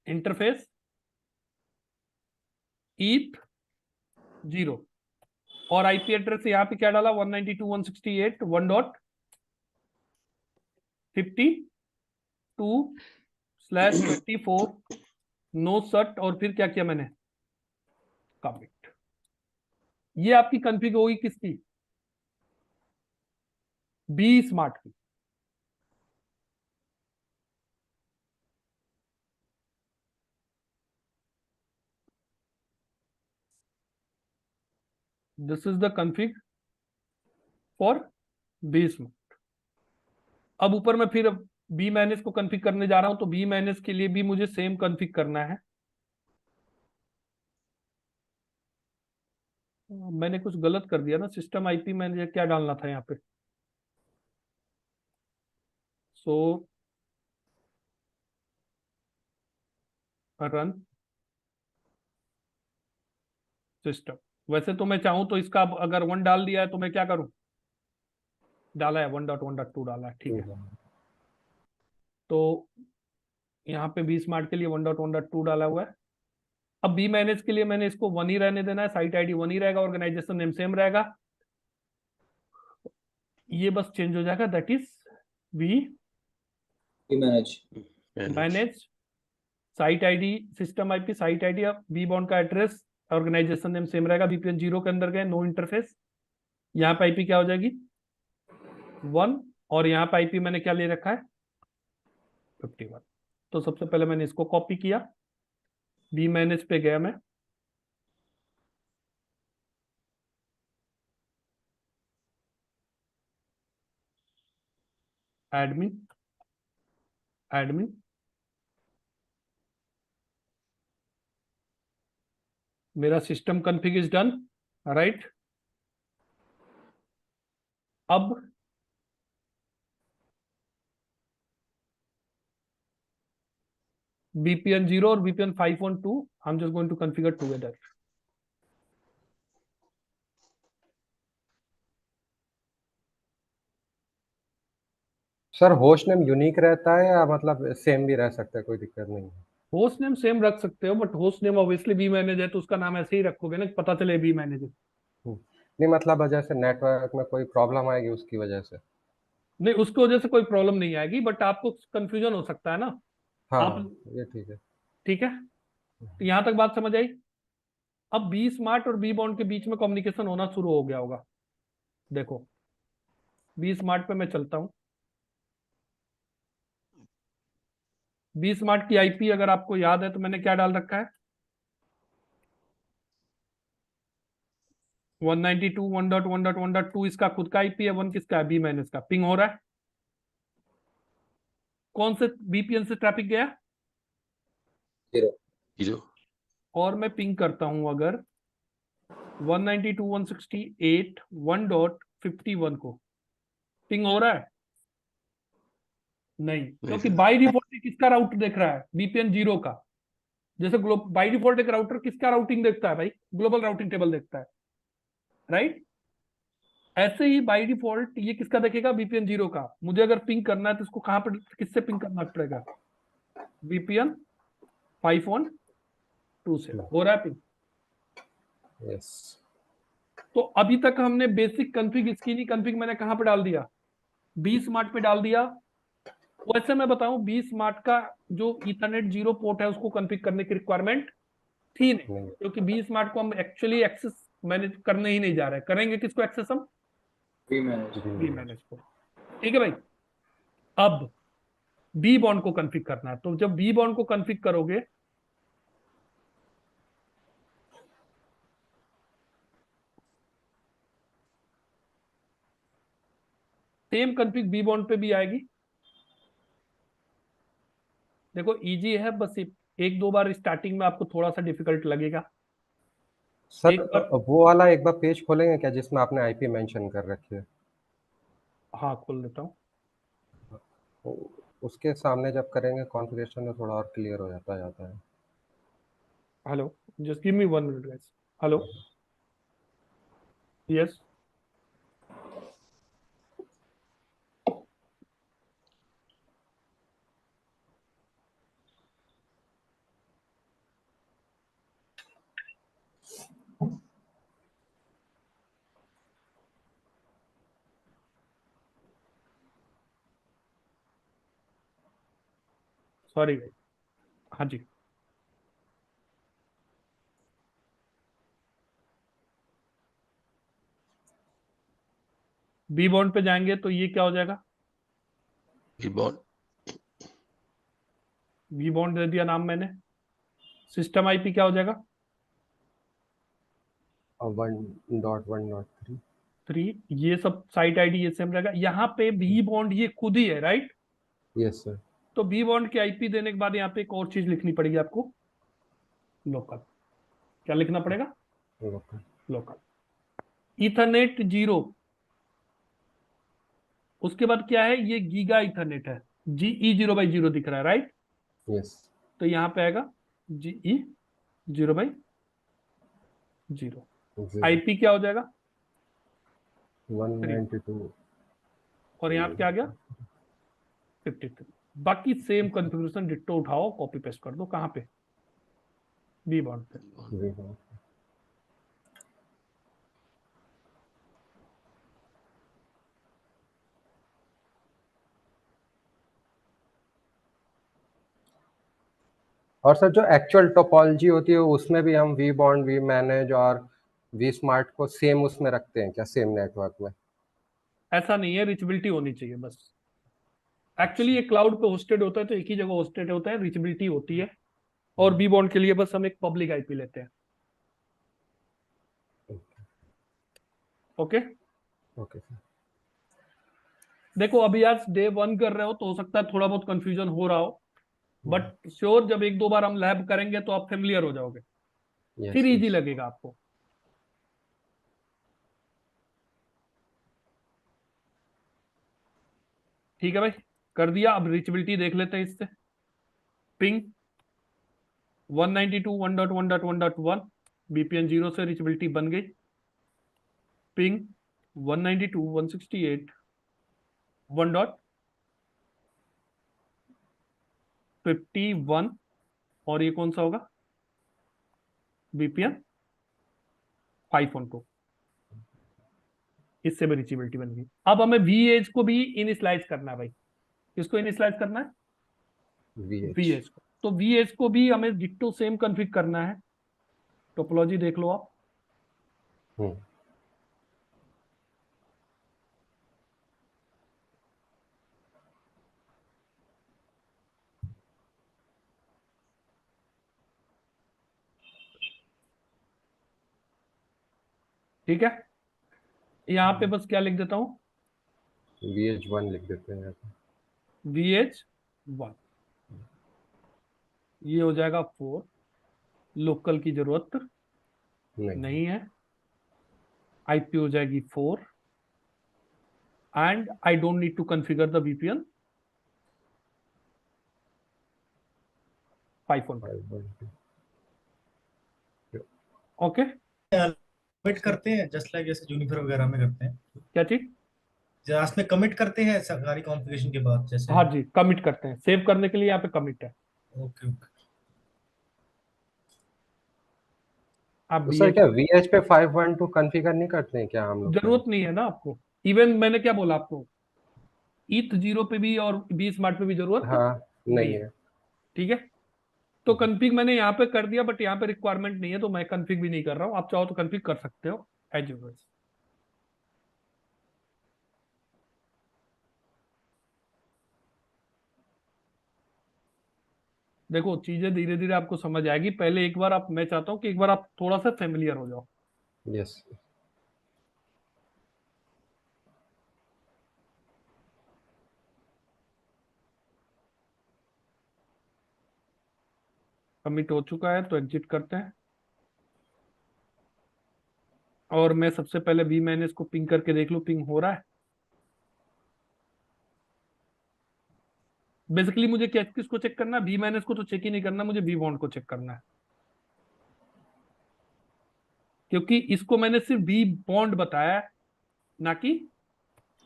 इंटरफेस ETH 0, और आईपी एड्रेस यहाँ पे क्या डाला, 192.168.1.52/24 नो सट, और फिर क्या किया मैंने, कमिट। ये आपकी कॉन्फ़िग होगी किसकी, बी स्मार्ट की। This is the config for v smart. अब ऊपर में फिर बी मैनेज को कॉन्फ़िग करने जा रहा हूं, तो बी मैनेज के लिए भी मुझे सेम कॉन्फ़िग करना है। मैंने कुछ गलत कर दिया ना, सिस्टम आईपी मैनेजर क्या डालना था यहाँ पे, सो रन सिस्टम। वैसे तो मैं चाहूं तो इसका अगर 1 डाल दिया है तो मैं क्या करूं, डाला है 1.1.2 डाला है, ठीक है। तो यहाँ पे बी स्मार्ट के लिए 1.1.2 डाला हुआ है। अब बी मैनेज के लिए मैंने इसको 1 ही रहने देना है, साइट आईडी 1 ही रहेगा, ऑर्गेनाइजेशन नेम सेम रहेगा, ये बस चेंज हो जाएगा, that is be manage. Manage site ID system IP site ID. अब बी बॉन्ड का एड्रेस ऑर्गेनाइजेशन नेम सेम रहेगा, VPN 0 के अंदर गए, नो इंटरफेस, यहाँ पे आईपी क्या हो जाएगी 1, और यहाँ पे आईपी मैंने क्या ले रखा है 51। तो सबसे पहले मैंने इसको कॉपी किया, बी मैनेज पे गया मैं, एडमिन एडमिन, मेरा system config is done, right. अब VPN 0 और VPN 5.2 I'm just going to configure together. Sir host name unique रहता है या मतलब सेम भी रह सकता है, कोई दिक्कत नहीं है? होस्ट नेम सेम रख सकते हो, but host name obviously be manage है तो उसका नाम ऐसे ही रखोगे ना, पता चले बी मैनेज है। नहीं मतलब जैसे नेटवर्क में कोई प्रॉब्लम आएगी उसकी वजह से। नहीं, उसकी वजह से कोई प्रॉब्लम नहीं आएगी, बट आपको कंफ्यूजन हो सकता है ना। हाँ आप, ये ठीक है। ठीक है, तो यहां तक बात समझ आई। अब बी स्मार्ट और बी बॉन्ड के बीच में कम्युनिकेशन होना शुरू हो गया होगा। देखो बी स्मार्ट पे मैं चलता हूं, बी स्मार्ट की आईपी अगर आपको याद है तो मैंने क्या डाल रखा है, 192.1.1.1.2 इसका खुद का आईपी है, 1 किसका है, बी मैनेज का। पिंग हो रहा है, कौन से VPN से ट्रैफिक गया, 0 और मैं पिंग करता हूं अगर 192.168.1.51 को, पिंग हो रहा है, नहीं, क्योंकि सर। बाय डिफॉल्ट किसका राउटर देख रहा है, VPN 0 का। जैसे बाय डिफॉल्ट एक राउटर किसका राउटिंग देखता है भाई, ग्लोबल राउटिंग टेबल देखता है, राइट। ऐसे ही बाय डिफॉल्ट ये किसका देखेगा, VPN 0 का। मुझे अगर पिंग करना है तो इसको कहां पर, किससे पिंग करना पड़ेगा, VPN 5.2 से। हो रहा है पिंग। यस तो अभी तक हमने बेसिक कॉन्फ़िग, स्कीनी कॉन्फ़िग मैंने कहां पे डाल दिया, बी स्मार्ट पे डाल दिया। वैसे मैं बताऊं बी स्मार्ट का जो ईथरनेट 0 पोर्ट है उसको कॉन्फ़िग करने की रिक्वायरमेंट थी नहीं, नहीं। क्योंकि बी स्मार्ट को हम एक्चुअली एक्सेस मैनेज करने ही नहीं जा रहे, करेंगे किसको एक्सेस हम, बी मैनेज। बी मैनेज को, ठीक है भाई। अब बी बॉन्ड को कॉन्फ़िग करना है, तो जब बी बॉन्ड को कॉन्फ़िग करोगे सेम कॉन्फ़िग बी बॉन्ड पे भी आएगी। देखो इजी है, बस एक दो बार स्टार्टिंग में आपको थोड़ा सा डिफिकल्ट लगेगा। सर एक बार, वो वाला एक बार पेज खोलेंगे क्या जिसमें आपने आईपी मेंशन कर रखी है? हाँ खोल देता हूँ। उसके सामने जब करेंगे कॉन्फ़िगरेशन में थोड़ा और क्लियर हो जाता है। Hello, just give me 1 minute guys. Hello, yes. Sorry, हाँ जी। बी बॉन्ड पे जाएंगे तो ये क्या हो जाएगा? बॉन्ड बी बॉन्ड दे दिया नाम मैंने। सिस्टम आईपी क्या हो जाएगा? 1.1.3। 3। ये सब साइट आईडी ये सेम रहेगा। यहाँ पे बी बॉन्ड ये खुद ही है, राइट? Yes sir. तो बी बॉन्ड के आईपी देने के बाद यहाँ पे एक और चीज लिखनी पड़ेगी आपको, लोकल। क्या लिखना पड़ेगा? ओके। लोकल। इथरनेट 0। उसके बाद क्या है? ये गीगा इथरनेट है। जीई 0/0 दिख रहा है, राइट? यस। तो यहाँ पे आएगा जीई 0/0। आईपी क्या हो जाएगा? 3। 192। और यहाँ पे क्या आ गया? 53। बाकी सेम कॉन्फ़िगरेशन डिट्टो उठाओ, कॉपी पेस्ट कर दो। कहाँ पे? बी बॉन्ड पे। और सर जो एक्चुअल टोपोलॉजी होती है उसमें भी हम वी बॉन्ड, वी मैनेज और वी स्मार्ट को सेम उसमें रखते हैं क्या, सेम नेटवर्क में? ऐसा नहीं है, रिचबिलिटी होनी चाहिए बस। एक्चुअली ये क्लाउड पे होस्टेड होता है तो एक ही जगह होस्टेड होता है, रिचबिलिटी होती है। और बी बॉन्ड के लिए बस हम एक पब्लिक आईपी लेते हैं। ओके। Okay sir. देखो अभी आज डे 1 कर रहे हो तो हो सकता है थोड़ा बहुत कंफ्यूजन हो रहा हो, बट श्योर जब 1-2 बार हम लैब करेंगे तो आप फेमिलियर हो जाओगे, यस फिर इजी यस। लगेगा आपको। ठीक है भाई, कर दिया। अब रिचबिलिटी देख लेते हैं इससे। पिंग 192.1.1.1.1 बीपीएन 0 से रिचबिलिटी बन गई। पिंग 192.168.1.51। और ये कौन सा होगा? बीपीएन 512। इससे भी रिचबिलिटी बन गई। अब हमें वी एज को भी इनिशियलाइज करना है भाई। किसको इनिशियलाइज करना है? वीएच। वी एज को। तो वी एज को भी हमें डिट्टो सेम कॉन्फ़िग करना है। टोपोलॉजी देख लो आप। हम्म। ठीक है, यहाँ पे बस क्या लिख देता हूँ? VH1 लिख देते हैं यहाँ पे। VH1। ये हो जाएगा 4। लोकल की जरूरत नहीं है। आईपी हो जाएगी 4। And I don't need to configure the VPN 512। 512। Okay. Commit करते हैं जस्ट लाइक जैसे जूनिपर वगैरह में करते हैं, क्या चीज? जास में कमिट करते हैं सारी कॉन्फ़िगरेशन के बाद जैसे। हाँ जी, कमिट करते हैं। सेव करने के लिए यहाँ पे कमिट है। Okay okay. आप तो सर BH क्या VH पे 512 कॉन्फ़िगर नहीं करते हैं क्या हम लोग जरूरत नहीं है ना आपको। इवन मैंने क्या बोला आपको, ETH 0 पे भी और बी स्मार्ट पे भी जरूरत हाँ नहीं नहीं है। है। ठीक है। तो कन्फिग मैंने यहाँ पे कर दिया, बट यहाँ पे रिक्वायरमेंट नहीं है तो मैं कन्फिग भी नहीं कर रहा हूँ। आप चाहो तो कन्फिग कर सकते हो एज यूजर। देखो चीजें धीरे धीरे आपको समझ आएगी। पहले एक बार आप, मैं चाहता हूँ कि एक बार आप थोड़ा सा फेमिलियर हो जाओ। यस। कमिट हो चुका है तो एग्जिट करते हैं। और मैं सबसे पहले वी मैंने इसको पिंग करके देख लूं, पिंग हो रहा है। बेसिकली मुझे क्या किसको चेक करना है, वी माइनस को तो चेक ही नहीं करना, मुझे वी बॉन्ड को चेक करना है, क्योंकि इसको मैंने सिर्फ वी बॉन्ड बताया है, ना कि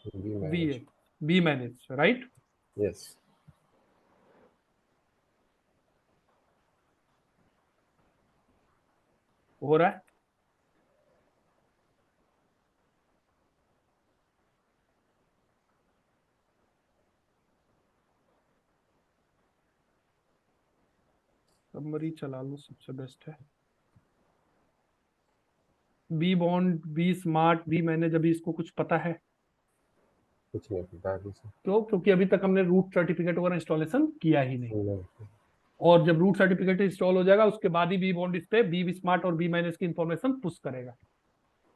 v v manage. V minus, right. Yes. हो रहा है। समरी चला लो, सबसे बेस्ट है। V bond, v smart, v manage, अभी इसको कुछ पता है? कुछ नहीं पता अभी से। क्यों? क्योंकि अभी तक हमने रूट सर्टिफिकेट वगैरह इंस्टॉलेशन किया ही नहीं, नहीं। और जब रूट सर्टिफिकेट इंस्टॉल हो जाएगा उसके बाद ही वी बॉन्ड इस पे वी स्मार्ट और वी मैनेज की इंफॉर्मेशन पुश करेगा।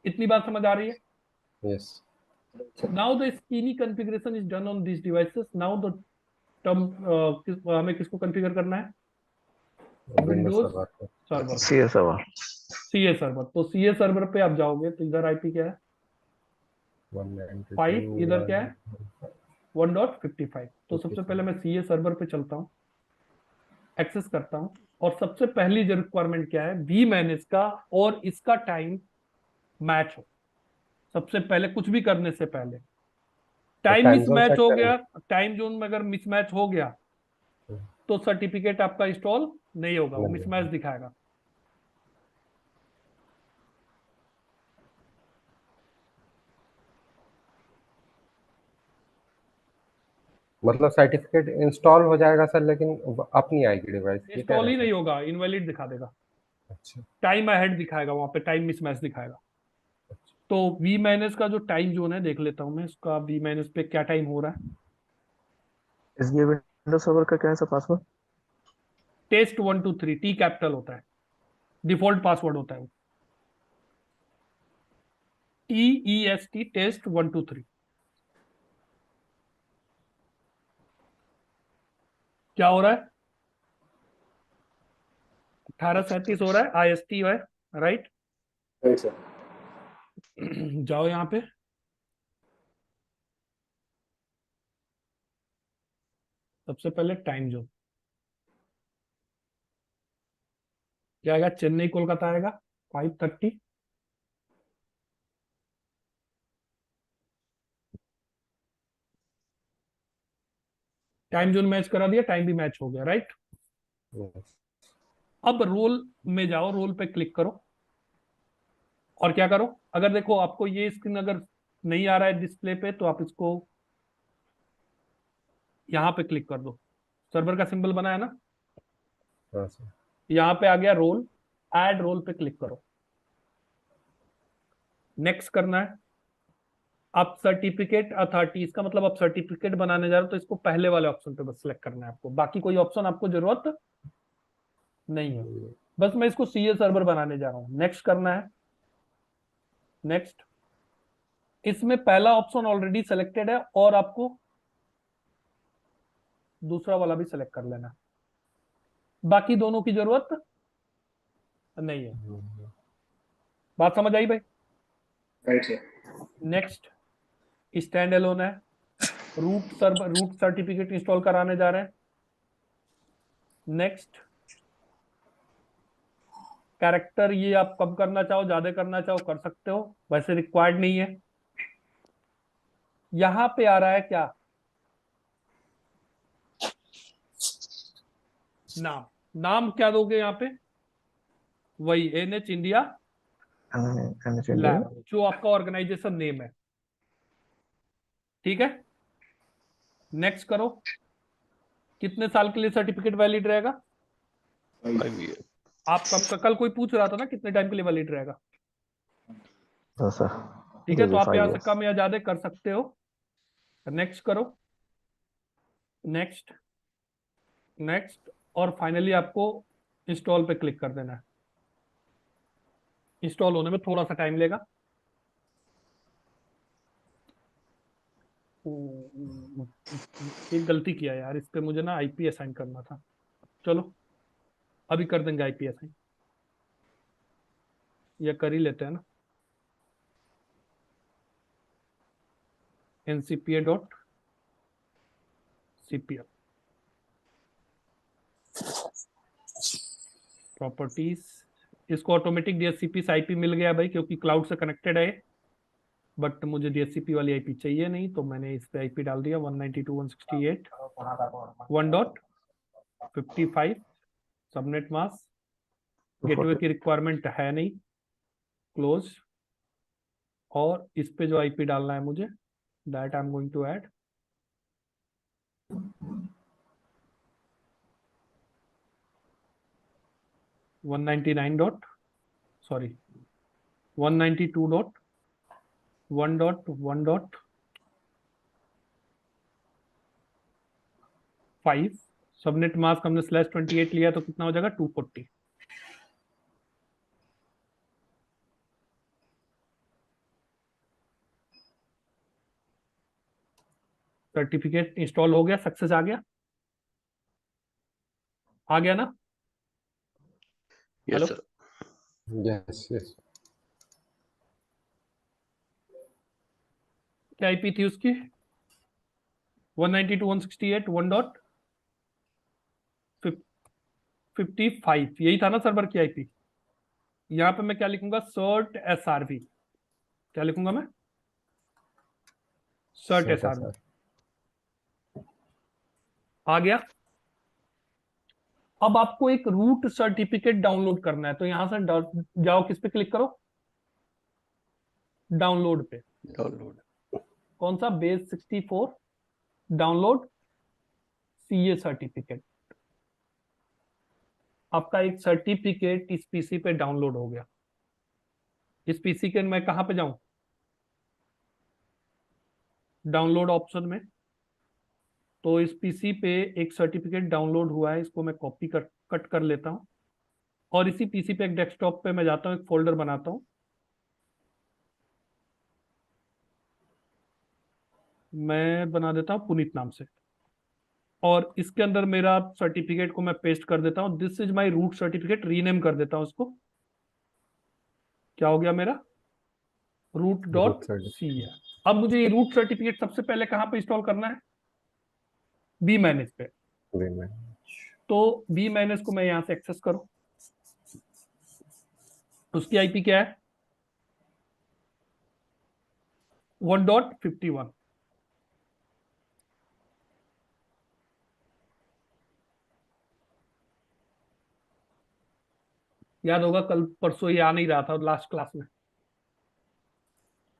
इतनी बात समझ आ रही है? Yes. Now the skinny configuration is done on this devices. Now the term हमें किसको कॉन्फ़िगर करना है? Windows Windows server. Server, CS server. CA server. तो सीए सर्वर पे आप जाओगे तो इधर आईपी क्या है? 5, इधर क्या है? 1.55। तो सबसे पहले मैं सीए सर्वर पे चलता हूँ, एक्सेस करता हूँ, और सबसे पहली जो रिक्वायरमेंट क्या है, वी मैनेज का और इसका टाइम मैच हो। सबसे पहले कुछ भी करने से पहले time time zone mismatch set हो करेंगे। गया, टाइम जोन में अगर मिसमैच हो गया तो सर्टिफिकेट आपका इंस्टॉल नहीं होगा, वो नहीं। मिसमैच दिखाएगा। मतलब सर्टिफिकेट इंस्टॉल हो जाएगा सर, लेकिन अप नहीं आएगी डिवाइस, ये कह इंस्टॉल रहे ही हैं नहीं सर? होगा, इनवैलिड दिखा देगा, अच्छा। टाइम अहेड दिखाएगा, वहां पे टाइम मिसमैच दिखाएगा। तो वी माइनस का जो टाइम जोन है देख लेता हूं मैं, इसका वी माइनस पे क्या टाइम हो रहा है। SBI विंडोज सर्वर का क्या है sir password? Test 123, T capital होता है, डिफॉल्ट पासवर्ड होता है वो, TEST, टेस्ट 123। क्या हो रहा है? 1837 हो रहा है, IST है, राइट। Right sir. जाओ यहाँ पे, सबसे पहले टाइम जोन क्या आएगा? चेन्नई कोलकाता आएगा 5:30। टाइम जोन मैच करा दिया, टाइम भी मैच हो गया, राइट। Yes। अब रोल में जाओ, रोल पे क्लिक करो, और क्या करो, अगर देखो आपको ये स्क्रीन अगर नहीं आ रहा है डिस्प्ले पे, तो आप इसको यहाँ पे क्लिक कर दो, सर्वर का सिंबल बना है ना, हाँ सर। यहाँ पे आ गया रोल, ऐड रोल पे क्लिक करो, नेक्स्ट करना है। आप सर्टिफिकेट अथॉरिटी, इसका मतलब आप सर्टिफिकेट बनाने जा रहे हो, तो इसको पहले वाले ऑप्शन पे बस सिलेक्ट करना है आपको, बाकी कोई ऑप्शन आपको जरूरत नहीं है। बस मैं इसको सीए सर्वर बनाने जा रहा हूँ, नेक्स्ट करना है, नेक्स्ट। इसमें पहला ऑप्शन ऑलरेडी सेलेक्टेड है, और आपको दूसरा वाला भी सिलेक्ट कर लेना है, बाकी दोनों की जरूरत नहीं है। बात समझ आई भाई? Right sir. Next, standalone है, root server, root certificate install कराने जा रहे हैं, नेक्स्ट। कैरेक्टर ये आप कम करना चाहो, ज्यादा करना चाहो कर सकते हो, वैसे रिक्वायर्ड नहीं है। यहां पे आ रहा है क्या? नाम, नाम क्या दोगे यहाँ पे? वही NH इंडिया लैब, जो आपका ऑर्गेनाइजेशन नेम है, ठीक है। नेक्स्ट करो। कितने साल के लिए सर्टिफिकेट वैलिड रहेगा? 5 year। आप कल कोई पूछ रहा था ना कितने टाइम के लिए वैलिड रहेगा, हाँ सर। ठीक है। जी तो जी आप 5 यहाँ से years। कम या ज्यादा कर सकते हो। नेक्स्ट करो, नेक्स्ट, नेक्स्ट, और फाइनली आपको इंस्टॉल पे क्लिक कर देना है। इंस्टॉल होने में थोड़ा सा टाइम लेगा। एक गलती किया यार, इस पे मुझे ना आईपी असाइन करना था। चलो अभी कर देंगे आईपी असाइन, या कर ही लेते हैं ना। NCPA.CPL, प्रॉपर्टीज, इसको ऑटोमेटिक डीएचसीपी से आईपी मिल गया भाई, क्योंकि क्लाउड से कनेक्टेड है, बट मुझे डीएचसीपी वाली आईपी चाहिए नहीं, तो मैंने इस पे आईपी डाल दिया 192.168.1.55 सबनेट मास्क। गेटवे की रिक्वायरमेंट है नहीं, क्लोज। और इस पे जो आईपी डालना है मुझे, that I am going to add 192.1.1.5 subnet mask हमने /28 लिया तो कितना हो जाएगा 240। सर्टिफिकेट इंस्टॉल हो गया, सक्सेस आ गया, आ गया ना? Yes hello? Sir. Yes yes क्या आईपी थी उसकी? 192.168.1.55, यही था ना सर्वर की आईपी। यहाँ पे मैं क्या लिखूंगा, सर्ट SRV। क्या लिखूंगा मैं? Shirt SRV। आ गया। अब आपको एक रूट सर्टिफिकेट डाउनलोड करना है, तो यहां से जाओ, किस पे क्लिक करो, डाउनलोड पे। डाउनलोड। कौन सा? Base 64 download CA certificate. आपका एक सर्टिफिकेट इस पीसी पे डाउनलोड हो गया। इस पीसी के मैं कहां पे जाऊं? डाउनलोड ऑप्शन में। तो इस पीसी पे एक सर्टिफिकेट डाउनलोड हुआ है, इसको मैं कॉपी कट कर लेता हूं, और इसी पीसी पे एक डेस्कटॉप पे मैं जाता हूं, एक फोल्डर बनाता हूं। मैं बना देता हूं पुनीत नाम से, और इसके अंदर मेरा सर्टिफिकेट को मैं पेस्ट कर देता हूं। This is my root certificate, rename कर देता हूं इसको। क्या हो गया मेरा? रूट डॉट सी है। अब मुझे ये रूट सर्टिफिकेट सबसे पहले कहां पे इंस्टॉल करना है? बी मैनेज पे। तो बी मैनेज को मैं यहां से एक्सेस करूं। उसकी आईपी क्या है? 1.51। याद होगा कल परसों ये आ नहीं रहा था लास्ट क्लास में।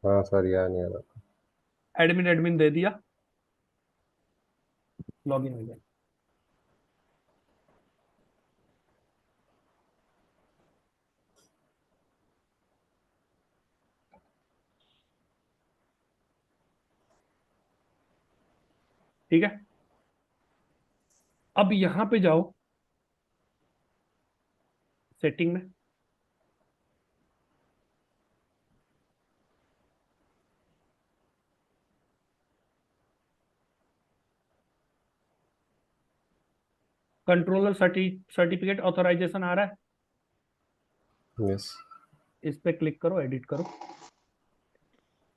हाँ सर, याद नहीं आ रहा। एडमिन एडमिन दे दिया, लॉगिन हो गया। ठीक है, अब यहां पे जाओ सेटिंग में, कंट्रोलर सर्टिफिकेट ऑथराइजेशन आ रहा है, यस इस पे क्लिक करो, एडिट करो।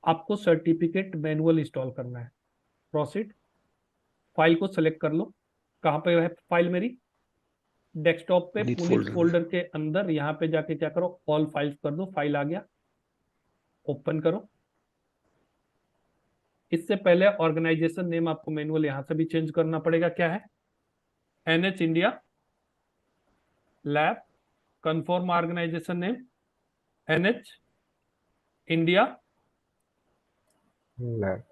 आपको सर्टिफिकेट मैनुअल इंस्टॉल करना है। प्रोसीड, फाइल को सेलेक्ट कर लो। कहां पे है फाइल मेरी? डेस्कटॉप पे, पुनीत पुनीत फोल्डर में। फोल्डर के अंदर। यहाँ पे जाके क्या करो, ऑल फाइल्स कर दो, फाइल आ गया, ओपन करो। इससे पहले ऑर्गेनाइजेशन नेम आपको मैनुअल यहां से भी चेंज करना पड़ेगा। क्या है? NH India lab. Confirm organization name NH India lab.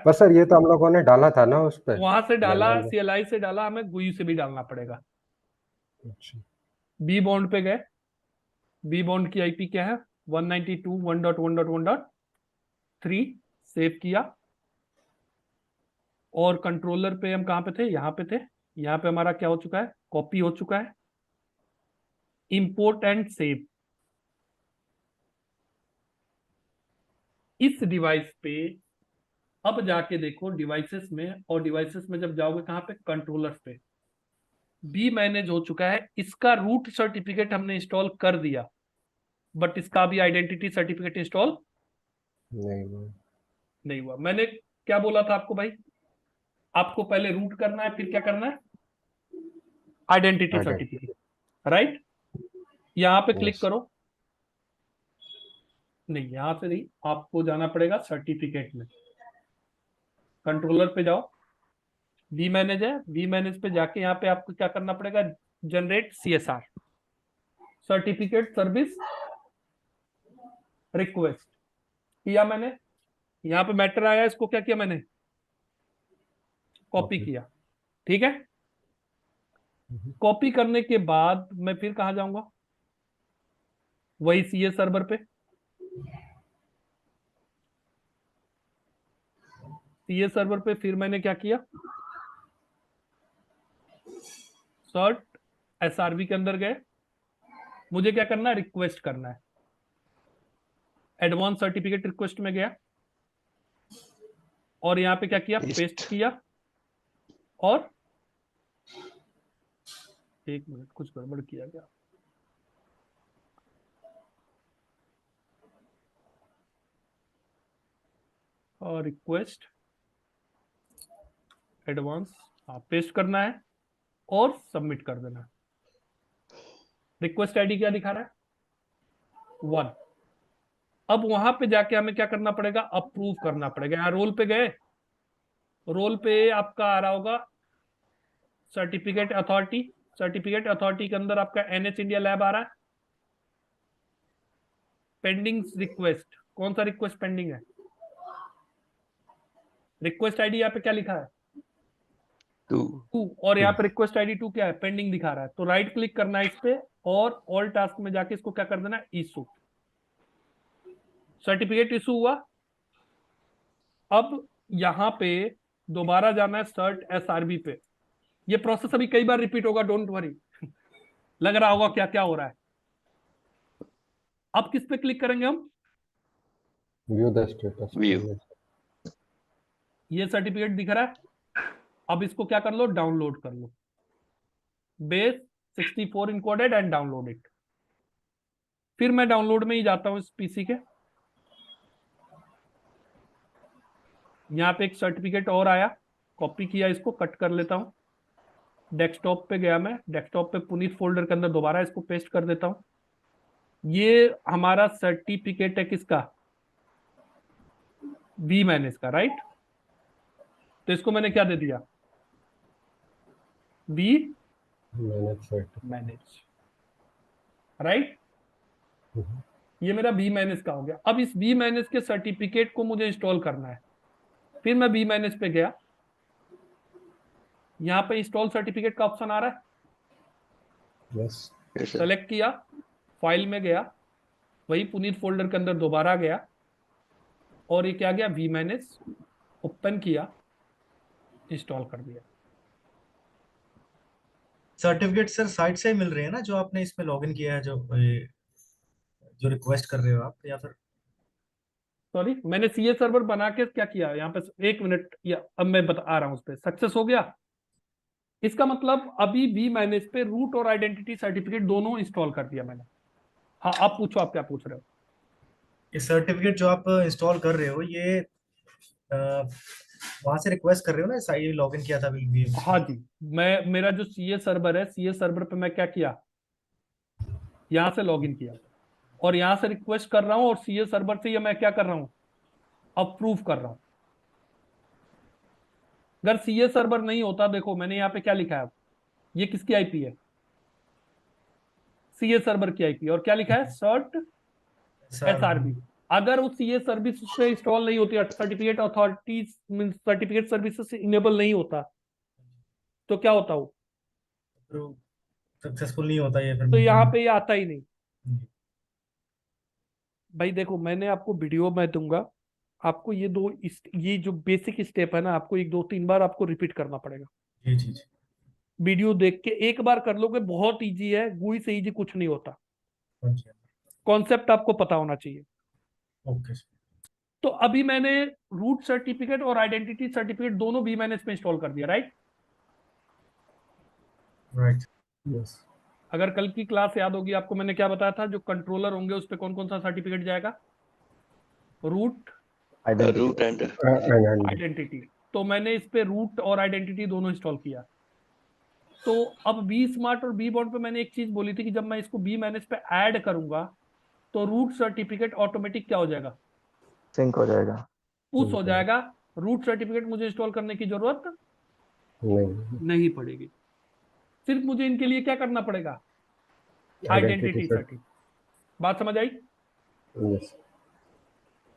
बस सर, ये तो हम लोगों ने डाला था ना उस पे वहां से डाला, मैनुअल में। CLI से डाला, हमें GUI से भी डालना पड़ेगा। अच्छा, बी बॉन्ड पे गए, बी बॉन्ड की आईपी क्या है? 192.1.1.3। सेव किया। और कंट्रोलर पे हम कहां पे थे? यहाँ पे थे। यहाँ पे हमारा क्या हो चुका है? कॉपी हो चुका है। Import and save. इस डिवाइस पे अब जाके देखो डिवाइसेस में, और डिवाइसेस में जब जाओगे कहां पे? कंट्रोलर्स पे। बी मैनेज हो चुका है, इसका रूट सर्टिफिकेट हमने इंस्टॉल कर दिया, बट इसका भी आइडेंटिटी सर्टिफिकेट इंस्टॉल नहीं नहीं हुआ। मैंने क्या बोला था आपको भाई? आपको पहले रूट करना है, फिर क्या करना है? Identity Identity. Certificate, right. यहाँ पे क्लिक Yes. करो, नहीं यहाँ से नहीं, आपको जाना पड़ेगा सर्टिफिकेट में, कंट्रोलर पे जाओ, वी मैनेज है, वी मैनेज पे जाके यहाँ पे आपको क्या करना पड़ेगा, generate CSR, certificate service request किया मैंने, यहाँ पे मैटर आया, इसको क्या किया मैंने, कॉपी किया, ठीक है। कॉपी करने के बाद मैं फिर कहाँ जाऊंगा, वही सीए सर्वर पे, सीए सर्वर पे फिर मैंने क्या किया, सर्ट SRV के अंदर गए, मुझे क्या करना है, रिक्वेस्ट करना है, एडवांस सर्टिफिकेट रिक्वेस्ट में गया और यहाँ पे क्या किया, पेस्ट किया, और एक मिनट कुछ गड़बड़ किया गया, और रिक्वेस्ट एडवांस पेस्ट करना है और सबमिट कर देना है। रिक्वेस्ट आईडी क्या दिखा रहा है, 1। अब वहां पे जाके हमें क्या करना पड़ेगा, अप्रूव करना पड़ेगा। यहाँ रोल पे गए, रोल पे आपका आ रहा होगा सर्टिफिकेट अथॉरिटी, सर्टिफिकेट अथॉरिटी के अंदर आपका NH इंडिया लैब आ रहा है, पेंडिंग रिक्वेस्ट, कौन सा रिक्वेस्ट पेंडिंग है, रिक्वेस्ट आईडी यहाँ पे क्या लिखा है, 2, और यहाँ पे रिक्वेस्ट आईडी 2 क्या है, पेंडिंग दिखा रहा है। तो राइट क्लिक करना है इस पे और ऑल टास्क में जाके इसको क्या कर देना है, इशू, सर्टिफिकेट इशू हुआ। अब यहाँ पे दोबारा जाना है सर्ट SRV पे, ये प्रोसेस अभी कई बार रिपीट होगा, डोंट वरी लग रहा होगा क्या क्या हो रहा है। अब किस पे क्लिक करेंगे हम, View the status. View. ये सर्टिफिकेट दिख रहा है, अब इसको क्या कर लो, डाउनलोड कर लो, base 64 encoded and download it. फिर मैं डाउनलोड में ही जाता हूं इस पीसी के, यहाँ पे एक सर्टिफिकेट और आया, कॉपी किया, इसको कट कर लेता हूं, डेस्कटॉप पे गया मैं, डेस्कटॉप पे पुनीत फोल्डर के अंदर दोबारा इसको पेस्ट कर देता हूं। ये हमारा सर्टिफिकेट है किसका, वी मैनेज का, राइट। तो इसको मैंने क्या दे दिया, v Manage certificate. Manage, right. ये मेरा वी मैनेज का हो गया। अब इस वी मैनेज के सर्टिफिकेट को मुझे इंस्टॉल करना है, फिर मैं वी मैनेज पे गया, यहाँ पे इंस्टॉल सर्टिफिकेट का ऑप्शन आ रहा है, Yes. Yes, sir. सेलेक्ट किया, फाइल में गया, वही पुनीत फोल्डर के अंदर दोबारा गया, और ये क्या गया, वी मैनेज, ओपन किया, इंस्टॉल कर दिया। सर्टिफिकेट सर साइट से ही मिल रहे हैं ना, जो आपने इसमें लॉगिन किया है, जो रिक्वेस्ट कर रहे हो आप, या फिर सॉरी, मैंने सीए सर्वर बना के क्या किया, यहाँ पे 1 मिनट, या अब मैं बता रहा हूँ, उस पर सक्सेस हो गया। इसका मतलब अभी वी मैनेज पे रूट और आइडेंटिटी सर्टिफिकेट दोनों इंस्टॉल कर दिया मैंने। हाँ, आप पूछो, आप क्या पूछ रहे हो। ये सर्टिफिकेट जो आप इंस्टॉल कर रहे हो, ये वहां से रिक्वेस्ट कर रहे हो ना, सही लॉगिन किया था अभी। हाँ जी, मैं, मेरा जो सीए सर्वर है, सीए सर्वर पे मैं क्या किया, यहाँ से लॉगिन किया और यहाँ से रिक्वेस्ट कर रहा हूँ, और सीए सर्वर से ये मैं क्या कर रहा हूँ, अप्रूव कर रहा हूँ। अगर सीए सर्वर नहीं होता, देखो मैंने यहाँ पे क्या लिखा है, ये किसकी आईपी है, सीए सर्वर की आईपी, और क्या लिखा है, सर्ट SRV। अगर वो सीए सर्विस पे इंस्टॉल नहीं होती, certificate authority certificate services enable नहीं होता, तो क्या होता हो, सक्सेसफुल नहीं होता ये फिर। तो यहाँ पे ये आता ही नहीं। भाई देखो, मैंने आपको वीडियो में दूंगा, आपको ये ये जो बेसिक स्टेप है ना, आपको 1 2 3 बार आपको रिपीट करना पड़ेगा। जी जी जी। वीडियो देख के एक बार कर लोगे, बहुत इजी है, गुई से इजी कुछ नहीं होता, ओके कॉन्सेप्ट आपको पता होना चाहिए। ओके तो अभी मैंने रूट सर्टिफिकेट और आइडेंटिटी सर्टिफिकेट दोनों वी मैनेज में इंस्टॉल कर दिया, राइट। राइट। Yes. अगर कल की क्लास याद होगी आपको, मैंने क्या बताया था, जो कंट्रोलर होंगे उस पर कौन कौन सा सर्टिफिकेट जाएगा, root, Root and And identity. तो मैंने इस पे रूट और आइडेंटिटी दोनों इंस्टॉल किया। तो अब बी स्मार्ट और बी बॉन्ड पे मैंने एक चीज बोली थी कि जब मैं इसको बी मैनेज पे ऐड करूंगा तो रूट सर्टिफिकेट ऑटोमेटिक क्या हो जाएगा, सिंक हो जाएगा। पुश हो जाएगा। रूट सर्टिफिकेट मुझे इंस्टॉल करने की जरूरत नहीं, नहीं पड़ेगी। सिर्फ मुझे इनके लिए क्या करना पड़ेगा, आइडेंटिटी आइडेंटिटी सर्टिफिकेट। बात समझ आई? यस।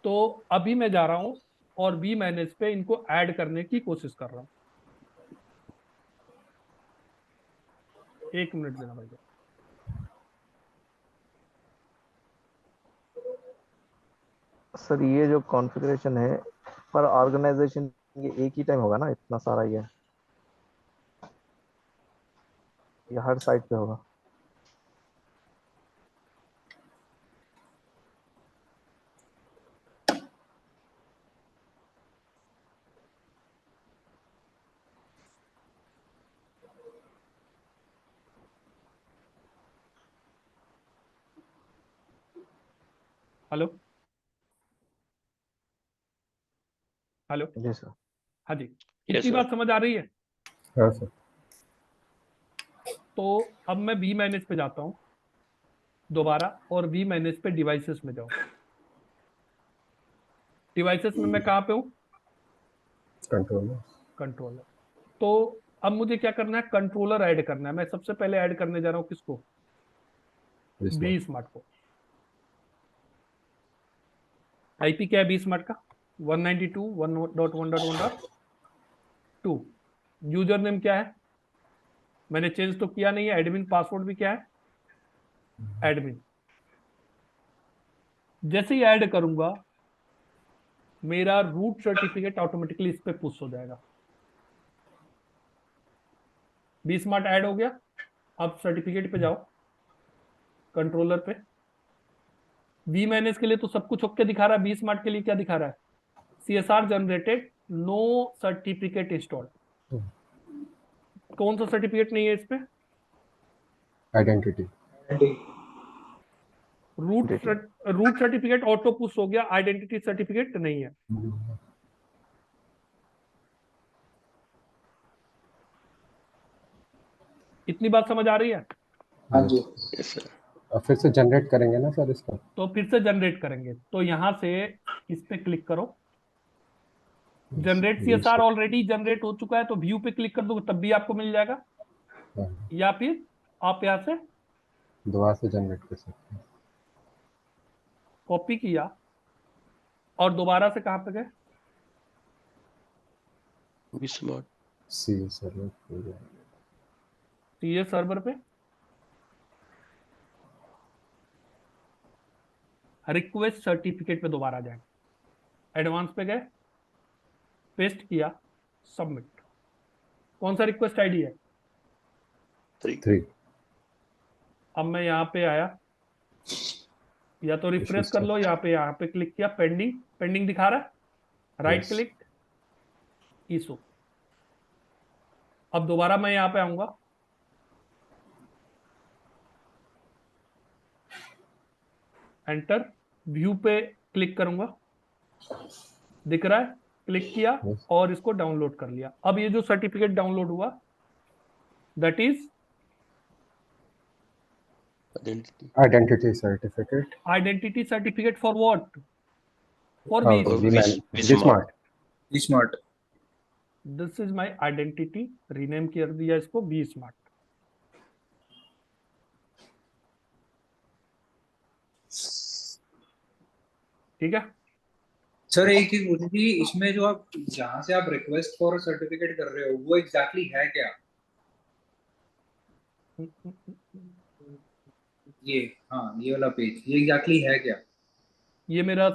तो अभी मैं जा रहा हूं और बी मैनेज पे इनको ऐड करने की कोशिश कर रहा हूं। 1 मिनट देना भाई। सर ये जो कॉन्फ़िगरेशन है पर ऑर्गेनाइजेशन, ये एक ही टाइम होगा ना, इतना सारा ये हर साइट पे होगा? हेलो हेलो, जी सर। हाँ जी, Yes, इतनी sir. बात समझ आ रही है? हाँ सर। तो अब मैं बी मैनेज पे जाता हूं दोबारा और बी मैनेज पे डिवाइसेस में जाऊं। डिवाइसेस में मैं कहाँ पे हूँ, कंट्रोलर। कंट्रोलर। तो अब मुझे क्या करना है, कंट्रोलर ऐड करना है। मैं सबसे पहले ऐड करने जा रहा हूँ किसको, बी स्मार्ट को। आईपी क्या है बी स्मार्ट का, 192.1.1.1.2। यूजर नेम क्या है, मैंने चेंज तो किया नहीं है। एडमिन पासवर्ड भी क्या है, एडमिन। जैसे ही ऐड करूंगा मेरा रूट सर्टिफिकेट ऑटोमेटिकली इस पे पुश हो जाएगा। बी स्मार्ट ऐड हो गया। अब सर्टिफिकेट पे जाओ, कंट्रोलर पे। बी मैनेज के लिए तो सब कुछ ओके दिखा रहा है, बी स्मार्ट के लिए क्या दिखा रहा है, CSR generated, no certificate installed. कौन सा सर्टिफिकेट नहीं है इस पे, identity. Root certificate auto push हो गया, आइडेंटिटी सर्टिफिकेट नहीं है। इतनी बात समझ आ रही है? हाँ जी। Yes, sir. और फिर से जनरेट करेंगे ना सर इसका? तो फिर से जनरेट करेंगे, तो यहां से इस पे क्लिक करो। जनरेट CSR ऑलरेडी जनरेट हो चुका है, तो व्यू पे क्लिक कर दो तब भी आपको मिल जाएगा, या फिर आप यहां से दोबारा से जनरेट कर सकते हैं। कॉपी किया और दोबारा से कहां पे गए, Be smart. See sir. CS server पे रिक्वेस्ट सर्टिफिकेट पे दोबारा जाए, एडवांस पे गए, पेस्ट किया, सबमिट। कौन सा रिक्वेस्ट आईडी है, 3। अब मैं यहाँ पे आया, या तो रिफ्रेश कर लो, यहाँ पे क्लिक किया, पेंडिंग, पेंडिंग दिखा रहा है, राइट क्लिक, इशू। अब दोबारा मैं यहाँ पे आऊंगा, एंटर, व्यू पे क्लिक करूंगा, दिख रहा है, क्लिक किया और इसको डाउनलोड कर लिया। अब ये जो सर्टिफिकेट डाउनलोड हुआ that is Identity. Identity certificate. Identity certificate for what, for हाँ, Be v smart. Smart. This is my identity, rename कर दिया इसको बी स्मार्ट। ठीक है। सर एक चीज पूछनी थी, इसमें जो आप जहाँ से आप रिक्वेस्ट फॉर सर्टिफिकेट कर रहे हो वो एग्जैक्टली है क्या? ये, हाँ ये वाला पेज, ये एग्जैक्टली है क्या? ये मेरा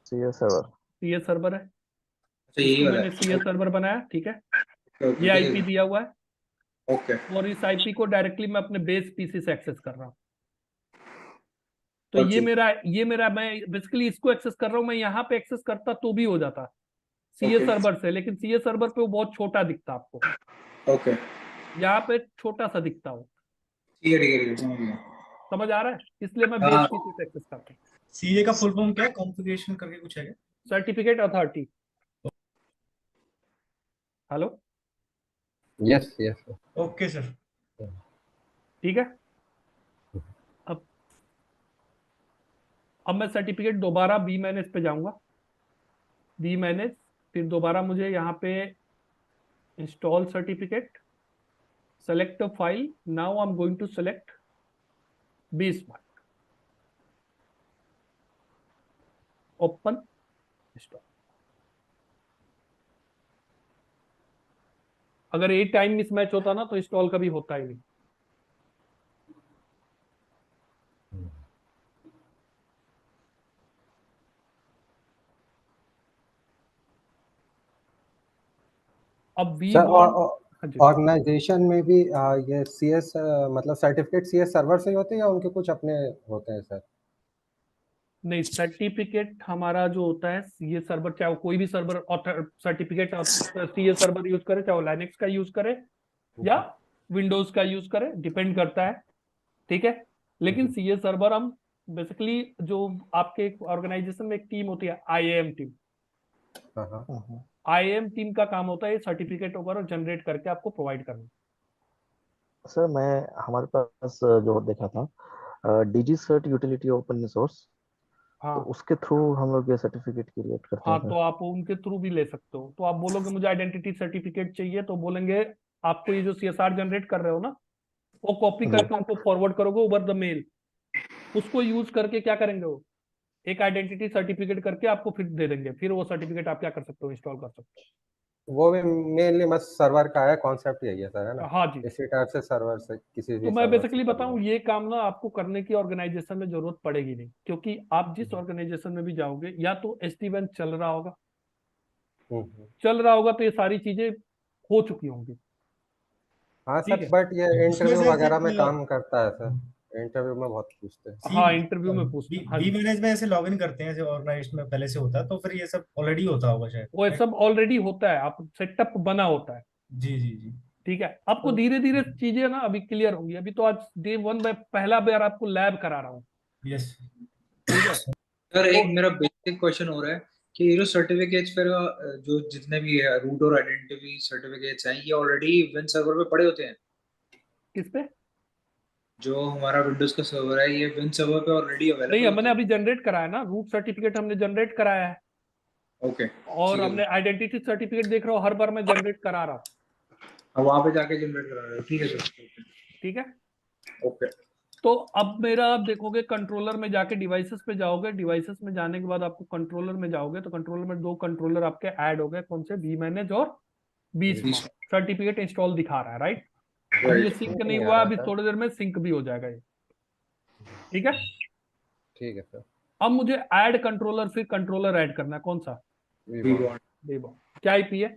CS सर्वर। CS सर्वर है, अच्छा यही इसको वाला मैंने CS सर्वर बनाया, ठीक है। है। ये आईपी दिया हुआ है ओके। और इस आईपी को डायरेक्टली मैं अपने बेस पीसी से एक्सेस कर रहा हूँ। तो ये मेरा मैं बेसिकली इसको एक्सेस कर रहा हूँ। मैं यहाँ पे एक्सेस करता तो भी हो जाता CS Okay. सर्वर से, लेकिन CS सर्वर पे वो बहुत छोटा दिखता आपको, ओके यहाँ पे छोटा सा दिखता हो। ठीक है ठीक है, समझ गया। समझ आ रहा है? इसलिए मैं बेस हाँ। पीसी से एक्सेस करता हूँ। सीए का फुल फॉर्म क्या है, कॉन्फ़िगरेशन करके कुछ है क्या? Certificate authority. Hello, yes yes okay sir. ठीक है। अब मैं सर्टिफिकेट दोबारा बी मैनेज पे जाऊंगा, बी मैनेज, फिर दोबारा मुझे यहाँ पे install certificate, select a file, now I am going to select v smart, open, install. अगर एक टाइम मिसमैच होता ना तो इंस्टॉल कभी होता ही नहीं। अब वी सर। बॉन्ड, ऑर्गेनाइजेशन में भी ये सीएस मतलब सर्टिफिकेट सीएस सर्वर से ही होते हैं या उनके कुछ अपने होते हैं सर? नहीं, सर्टिफिकेट हमारा जो होता है ये सर्वर, चाहे वो कोई भी server certificate CA server use करे, चाहे वो लाइनेक्स का यूज करे या विंडोज का यूज करे, डिपेंड करता है। ठीक है। लेकिन सीए सर्वर हम बेसिकली, जो आपके ऑर्गेनाइजेशन में एक टीम होती है आईएएम टीम, आईएएम टीम का काम होता है सर्टिफिकेट वगैरह जनरेट करके आपको प्रोवाइड करना। सर मैं हमारे पास जो देखा था डिजी सर्ट यूटिलिटी ओपन सोर्स, तो हाँ उसके थ्रू हम लोग ये सर्टिफिकेट क्रिएट करते हाँ, हैं तो सर। आप उनके थ्रू भी ले सकते हो। तो आप बोलोगे मुझे आइडेंटिटी सर्टिफिकेट चाहिए, तो बोलेंगे आपको ये जो सीएसआर जनरेट कर रहे हो ना, वो कॉपी जी। करके उनको फॉरवर्ड करोगे ओवर द मेल, उसको यूज करके क्या करेंगे वो एक आइडेंटिटी सर्टिफिकेट करके आपको फिर दे देंगे, फिर वो सर्टिफिकेट आप क्या कर सकते हो, इंस्टॉल कर सकते वो भी मेनली बस सर्वर का है, कॉन्सेप्ट यही है सर, है ना? हो। हाँ जी। इसी टाइप से सर्वर से किसी तो भी मैं सर्वर से बेसिकली कर बताऊं, लो। ये काम ना आपको करने की ऑर्गेनाइजेशन में जरूरत पड़ेगी नहीं, क्योंकि आप जिस ऑर्गेनाइजेशन में भी जाओगे या तो SD-WAN चल रहा होगा, हम्म। चल रहा होगा तो ये सारी चीजें हो चुकी होंगी। हाँ ठीक सर, है। बट ये उसमें इंटरव्यू सर वगैरह में जब काम करता है सर, इंटरव्यू में बहुत पूछते हैं। सी हाँ, इंटरव्यू में पूछना। हाँ बी जी, मैनेज में ऐसे लॉग इन करते हैं, जैसे ऑर्गेनाइजेशन में पहले से होता है, तो फिर ये सब ऑलरेडी होता होगा शायद, वो right? सब ऑलरेडी होता है, आप सेटअप बना होता है। जी जी जी। ठीक है। आपको तो धीरे धीरे चीजें ना अभी क्लियर होंगी। अभी तो आज डे 1 में पहला बार आपको लैब करा रहा हूँ। यस। ठीक है। सर तो एक मेरा बेसिक क्वेश्चन हो रहा है कि ये जो सर्टिफिकेट्स फिर जो जितने भी है रूट और आइडेंटिटी सर्टिफिकेट्स हैं, ये ऑलरेडी विन सर्वर पे पड़े होते हैं? किस पे? जो हमारा विंडोज का सर्वर है ये विन सर्वर पे ऑलरेडी नहीं, अवेलेबल हमने होते हैं? अभी जनरेट कराया ना, रूट सर्टिफिकेट हमने जनरेट कराया है, ओके, और ठीक है। हमने आइडेंटिटी सर्टिफिकेट देख रहा हूँ हर बार मैं जनरेट करा रहा हूँ। अब वहां पे जाके जनरेट करा रहे हो, ठीक है सर। ठीक है। ओके। तो अब मेरा, आप देखोगे कंट्रोलर में जाके डिवाइसेस पे जाओगे, डिवाइसेस में जाने के बाद आपको कंट्रोलर में जाओगे तो कंट्रोलर में 2 कंट्रोलर आपके ऐड हो गए, कौन से, बी मैनेज और बी स्मार्ट। सर्टिफिकेट इंस्टॉल दिखा रहा है, राइट। अब ये सिंक नहीं नहीं आ हुआ, रहा अभी सर। थोड़ी देर में सिंक भी हो जाएगा ये। ठीक है। ठीक है सर। अब मुझे ऐड कंट्रोलर, फिर कंट्रोलर ऐड करना है, कौन सा, देबो। क्या आईपी है,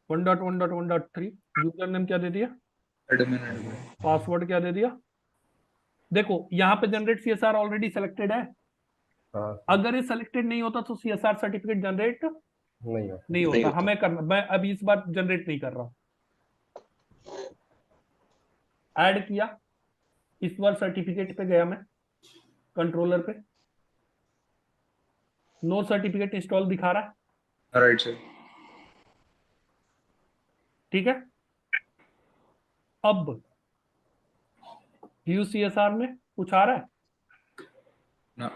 1.1.1.3। यूजर नेम क्या दे दिया, एडमिन। पासवर्ड क्या दे दिया। देखो यहाँ पे जनरेट सीएसआर ऑलरेडी सेलेक्टेड है। हाँ, अगर ये सेलेक्टेड नहीं होता तो सीएसआर सर्टिफिकेट जनरेट नहीं होता। नहीं होता। हमें करना, मैं अभी इस बार जनरेट नहीं कर रहा हूँ। ऐड किया, इस बार सर्टिफिकेट पे गया मैं, कंट्रोलर पे, नो सर्टिफिकेट इंस्टॉल दिखा रहा है। Right sir. ठीक है। अब व्यू सीएसआर में कुछ आ रहा है, ना।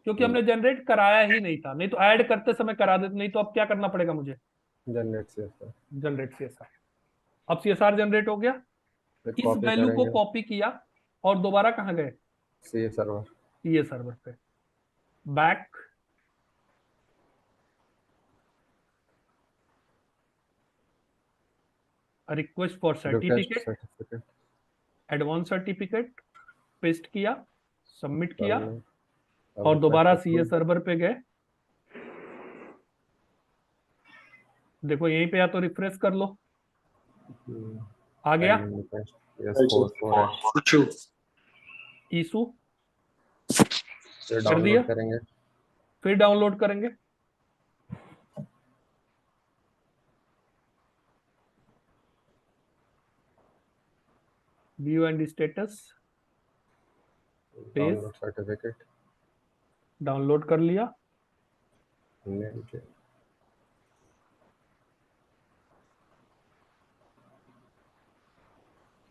क्योंकि हमने जनरेट कराया ही नहीं था, नहीं तो ऐड करते समय करा देते, नहीं तो अब क्या करना पड़ेगा मुझे, जनरेट से सर, जनरेट सीएसआर। अब सीएसआर जनरेट हो गया, फिर इस कॉपी वैल्यू को करेंगे कॉपी किया और दोबारा कहाँ गए, सी सर्वर। ये सर्वर पे, back, request for request certificate, certificate advance certificate, paste किया, सबमिट किया, अब और दोबारा रिक्वेस्ट सीए सर्वर पे गए। देखो यहीं पे या तो रिफ्रेश कर लो, आ गया रिक्वेस्ट, यस 4 है। इशू। इशू फिर कर दिया, डाउनलोड करेंगे। फिर डाउनलोड करेंगे। View and status, page, download certificate download कर लिया।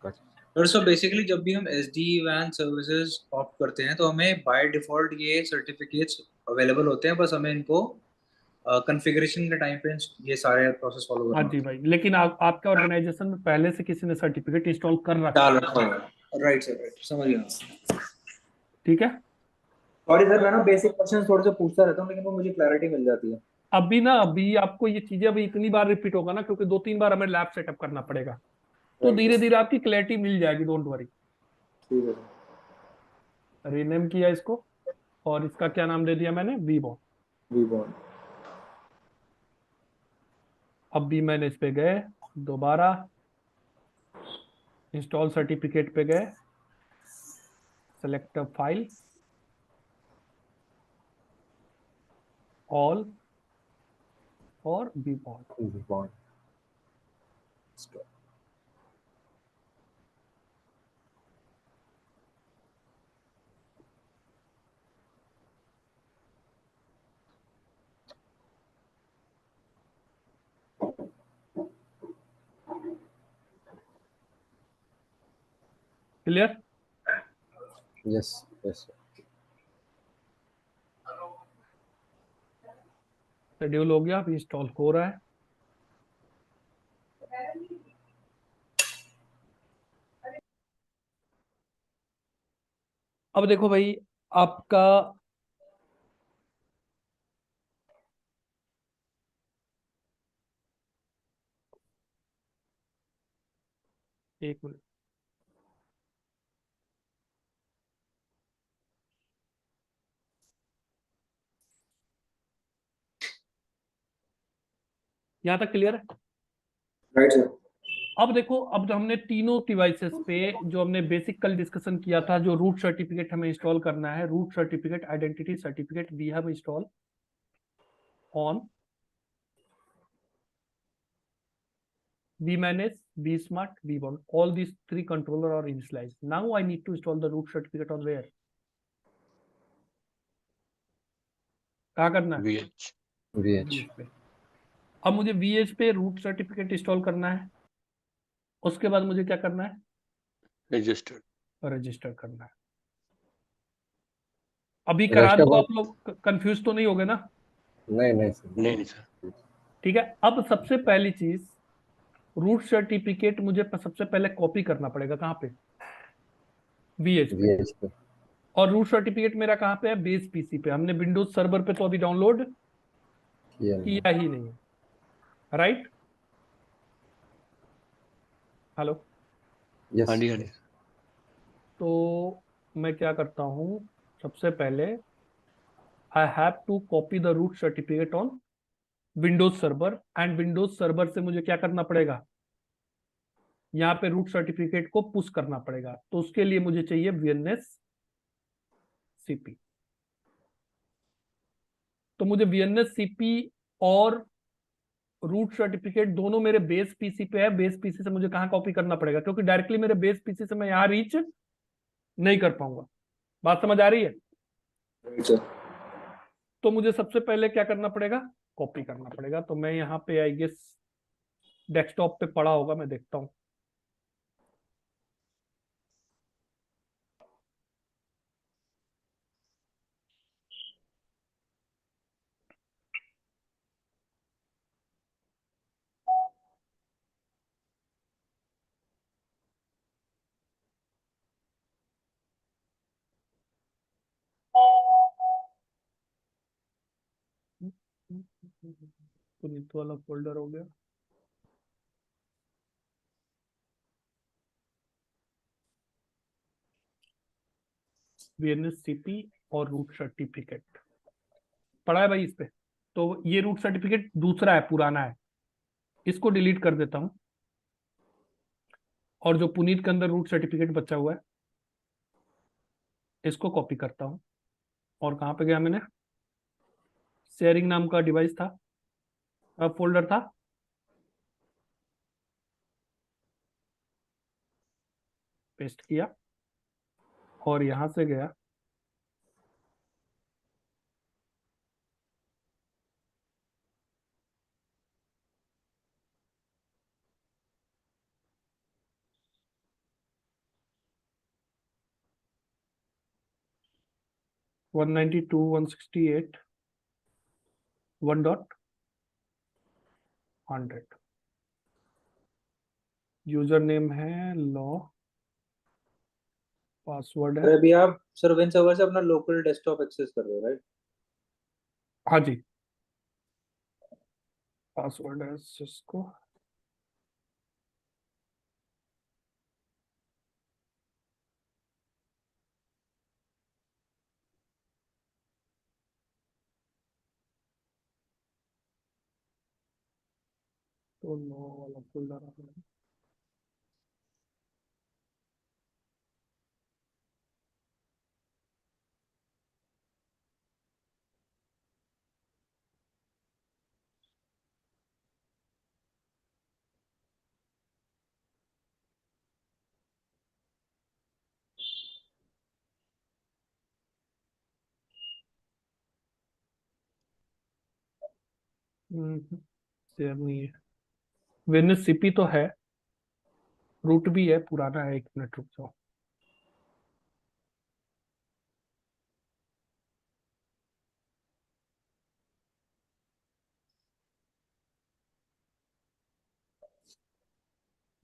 और सो बेसिकली जब भी हम SD WAN सर्विसेज ऑप्ट करते हैं तो हमें बाय डिफॉल्ट ये सर्टिफिकेट्स अवेलेबल होते हैं, बस हमें इनको कॉन्फ़िगरेशन के टाइम पे ये सारे प्रोसेस फॉलो हाँ करना जी होता है। भाई, लेकिन आपके ऑर्गेनाइजेशन में पहले से किसी ने सर्टिफिकेट इंस्टॉल कर रखा डाल है, रखा है, राइट सर, राइट, समझ गया। ठीक है। सॉरी सर, मैं ना बेसिक क्वेश्चन थोड़े से पूछता रहता हूँ, लेकिन वो मुझे क्लैरिटी मिल जाती है। अभी आपको ये चीजें अभी इतनी बार रिपीट होगा ना, क्योंकि 2-3 बार हमें लैब सेटअप करना पड़ेगा, तो धीरे धीरे आपकी क्लैरिटी मिल जाएगी, डोंट वरी। ठीक है सर। रीनेम किया इसको, और इसका क्या नाम दे दिया मैंने, वीबॉन। वीबॉन। अब भी मैंने इस पे गए, दोबारा इंस्टॉल सर्टिफिकेट पे गए, सेलेक्ट फाइल, ऑल और वीबॉन। क्लियर? Yes yes. शेड्यूल हो गया, अभी इंस्टॉल हो रहा है। अब देखो भाई, आपका एक मिनट, यहाँ तक क्लियर है? Right sir. अब देखो, अब जो हमने तीनों डिवाइसेस पे जो हमने बेसिक कल डिस्कशन किया था, जो रूट सर्टिफिकेट हमें इंस्टॉल करना है, root certificate, identity certificate we have install on vManage, vSmart, vBond. All these three controller are initialized. Now I need to install the root certificate on where? कहाँ करना है? VH VH पे। अब मुझे VH पे root certificate install करना है, उसके बाद मुझे क्या करना है? registered रजिस्टर करना है। अभी करा रजिस्टर दूं, को आप लोग कंफ्यूज तो नहीं होगे ना? नहीं सर। नहीं सर। ठीक है। अब सबसे पहली चीज, रूट सर्टिफिकेट मुझे सबसे पहले कॉपी करना पड़ेगा, कहाँ पे? VH पे। VH पे और रूट सर्टिफिकेट मेरा कहाँ पे है? बेस पीसी पे। हमने विंडोज सर्वर पे तो अभी डाउनलोड किया नहीं। किया ही नहीं है, राइट? हेलो? हाँ यस। जी हाँ जी। तो मैं क्या करता हूँ, सबसे पहले I have to copy the root certificate on Windows server, and Windows server से मुझे क्या करना पड़ेगा, यहाँ पे रूट सर्टिफिकेट को पुश करना पड़ेगा। तो उसके लिए मुझे चाहिए VNS CP। तो मुझे VNS CP और रूट सर्टिफिकेट दोनों मेरे बेस पीसी पे है। बेस पीसी से मुझे कहाँ कॉपी करना पड़ेगा, क्योंकि डायरेक्टली मेरे बेस पीसी से मैं यहाँ रीच नहीं कर पाऊंगा। बात समझ आ रही है? Right sir. तो मुझे सबसे पहले क्या करना पड़ेगा, कॉपी करना पड़ेगा। तो मैं यहाँ पे आई गेस डेस्कटॉप पे पड़ा होगा, मैं देखता हूँ। पुनीत वाला फोल्डर हो गया। VNS CP और रूट सर्टिफिकेट पड़ा है भाई इस पे। तो ये रूट सर्टिफिकेट दूसरा है, पुराना है, इसको डिलीट कर देता हूँ। और जो पुनीत के अंदर रूट सर्टिफिकेट बचा हुआ है, इसको कॉपी करता हूँ। और कहाँ पे गया मैंने, शेयरिंग नाम का डिवाइस था, फोल्डर था, पेस्ट किया, और यहां से गया 192 168 1.100 यूजर नेम है लॉ, पासवर्ड है, सर अभी आप सर विन सर्वर से अपना लोकल डेस्कटॉप एक्सेस कर रहे हो राइट? हाँ जी, पासवर्ड है सिस्को, तो नो वाला फोल्डर आ गया। शेयर नहीं है, वेनिस सीपी तो है, रूट भी है, पुराना है, 1 मिनट रुक जाओ।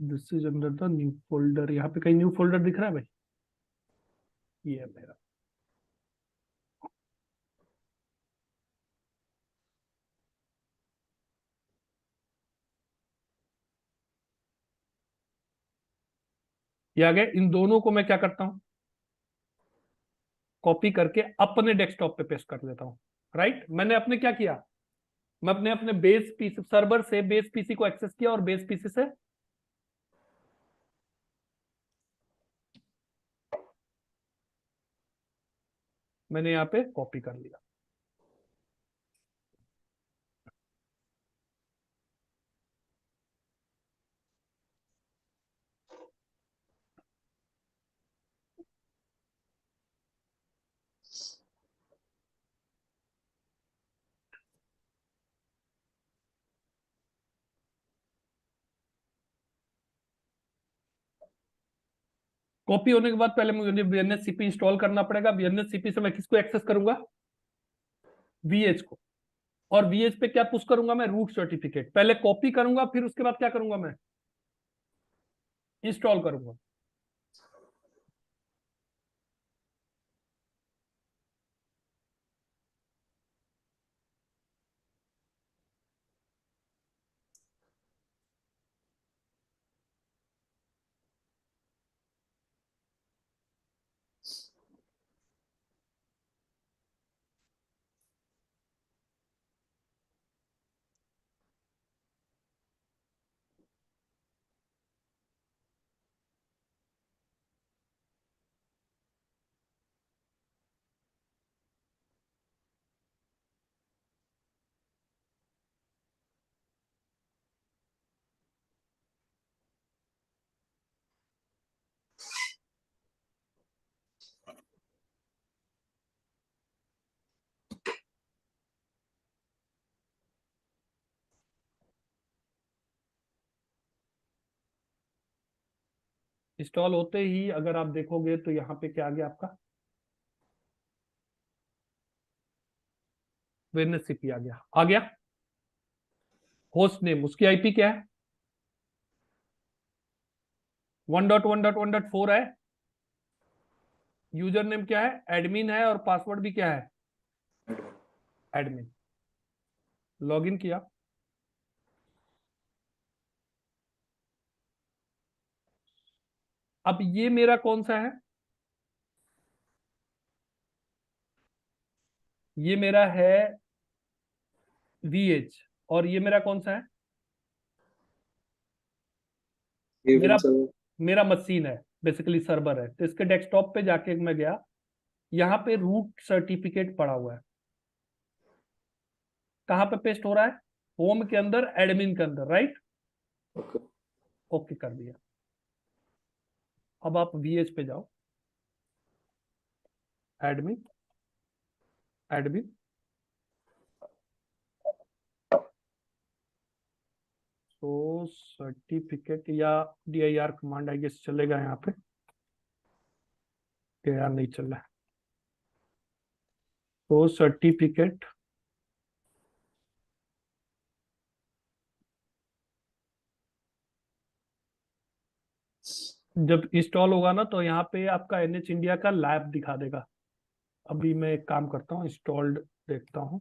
This is under the new folder, यहाँ पे कहीं न्यू फोल्डर दिख रहा है भाई? ये है मेरा। ये आ गए। इन दोनों को मैं क्या करता हूँ, कॉपी करके अपने डेस्कटॉप पे पेस्ट कर देता हूँ। राइट, मैंने अपने क्या किया, मैं अपने अपने बेस पीसी सर्वर से बेस पीसी को एक्सेस किया और बेस पीसी से मैंने यहाँ पे कॉपी कर लिया। कॉपी होने के बाद पहले मुझे वीएनएस सीपी इंस्टॉल करना पड़ेगा। वीएनएस सीपी से मैं किसको एक्सेस करूंगा, वीएच को, और वीएच पे क्या पुश करूंगा मैं, रूट सर्टिफिकेट। पहले कॉपी करूंगा, फिर उसके बाद क्या करूंगा मैं, इंस्टॉल करूंगा। इंस्टॉल होते ही अगर आप देखोगे तो यहाँ पे क्या आ गया आपका, वीएनएस सीपी आ गया। होस्ट नेम, उसकी आईपी क्या है, 1.1.1.4 है। यूजर नेम क्या है, एडमिन है, और पासवर्ड भी क्या है, एडमिन। लॉगिन किया, अब ये मेरा कौन सा है, ये मेरा है वीएच, और ये मेरा कौन सा है, ये मेरा विन सर्वर। मेरा मशीन है, बेसिकली सर्वर है। तो इसके डेस्कटॉप पे जाके मैं गया, यहाँ पे रूट सर्टिफिकेट पड़ा हुआ है। कहाँ पे पेस्ट हो रहा है, होम के अंदर, एडमिन के अंदर, राइट। ओके। ओके कर दिया। अब आप वीएच पे जाओ, एडमिन, एडमिन, तो सर्टिफिकेट या dir कमांड आई गेस चलेगा यहाँ पे, dir नहीं चल रहा है। तो सर्टिफिकेट जब इंस्टॉल होगा ना तो यहाँ पे आपका NH इंडिया का लैब दिखा देगा। अभी मैं एक काम करता हूँ, इंस्टॉल्ड देखता हूँ।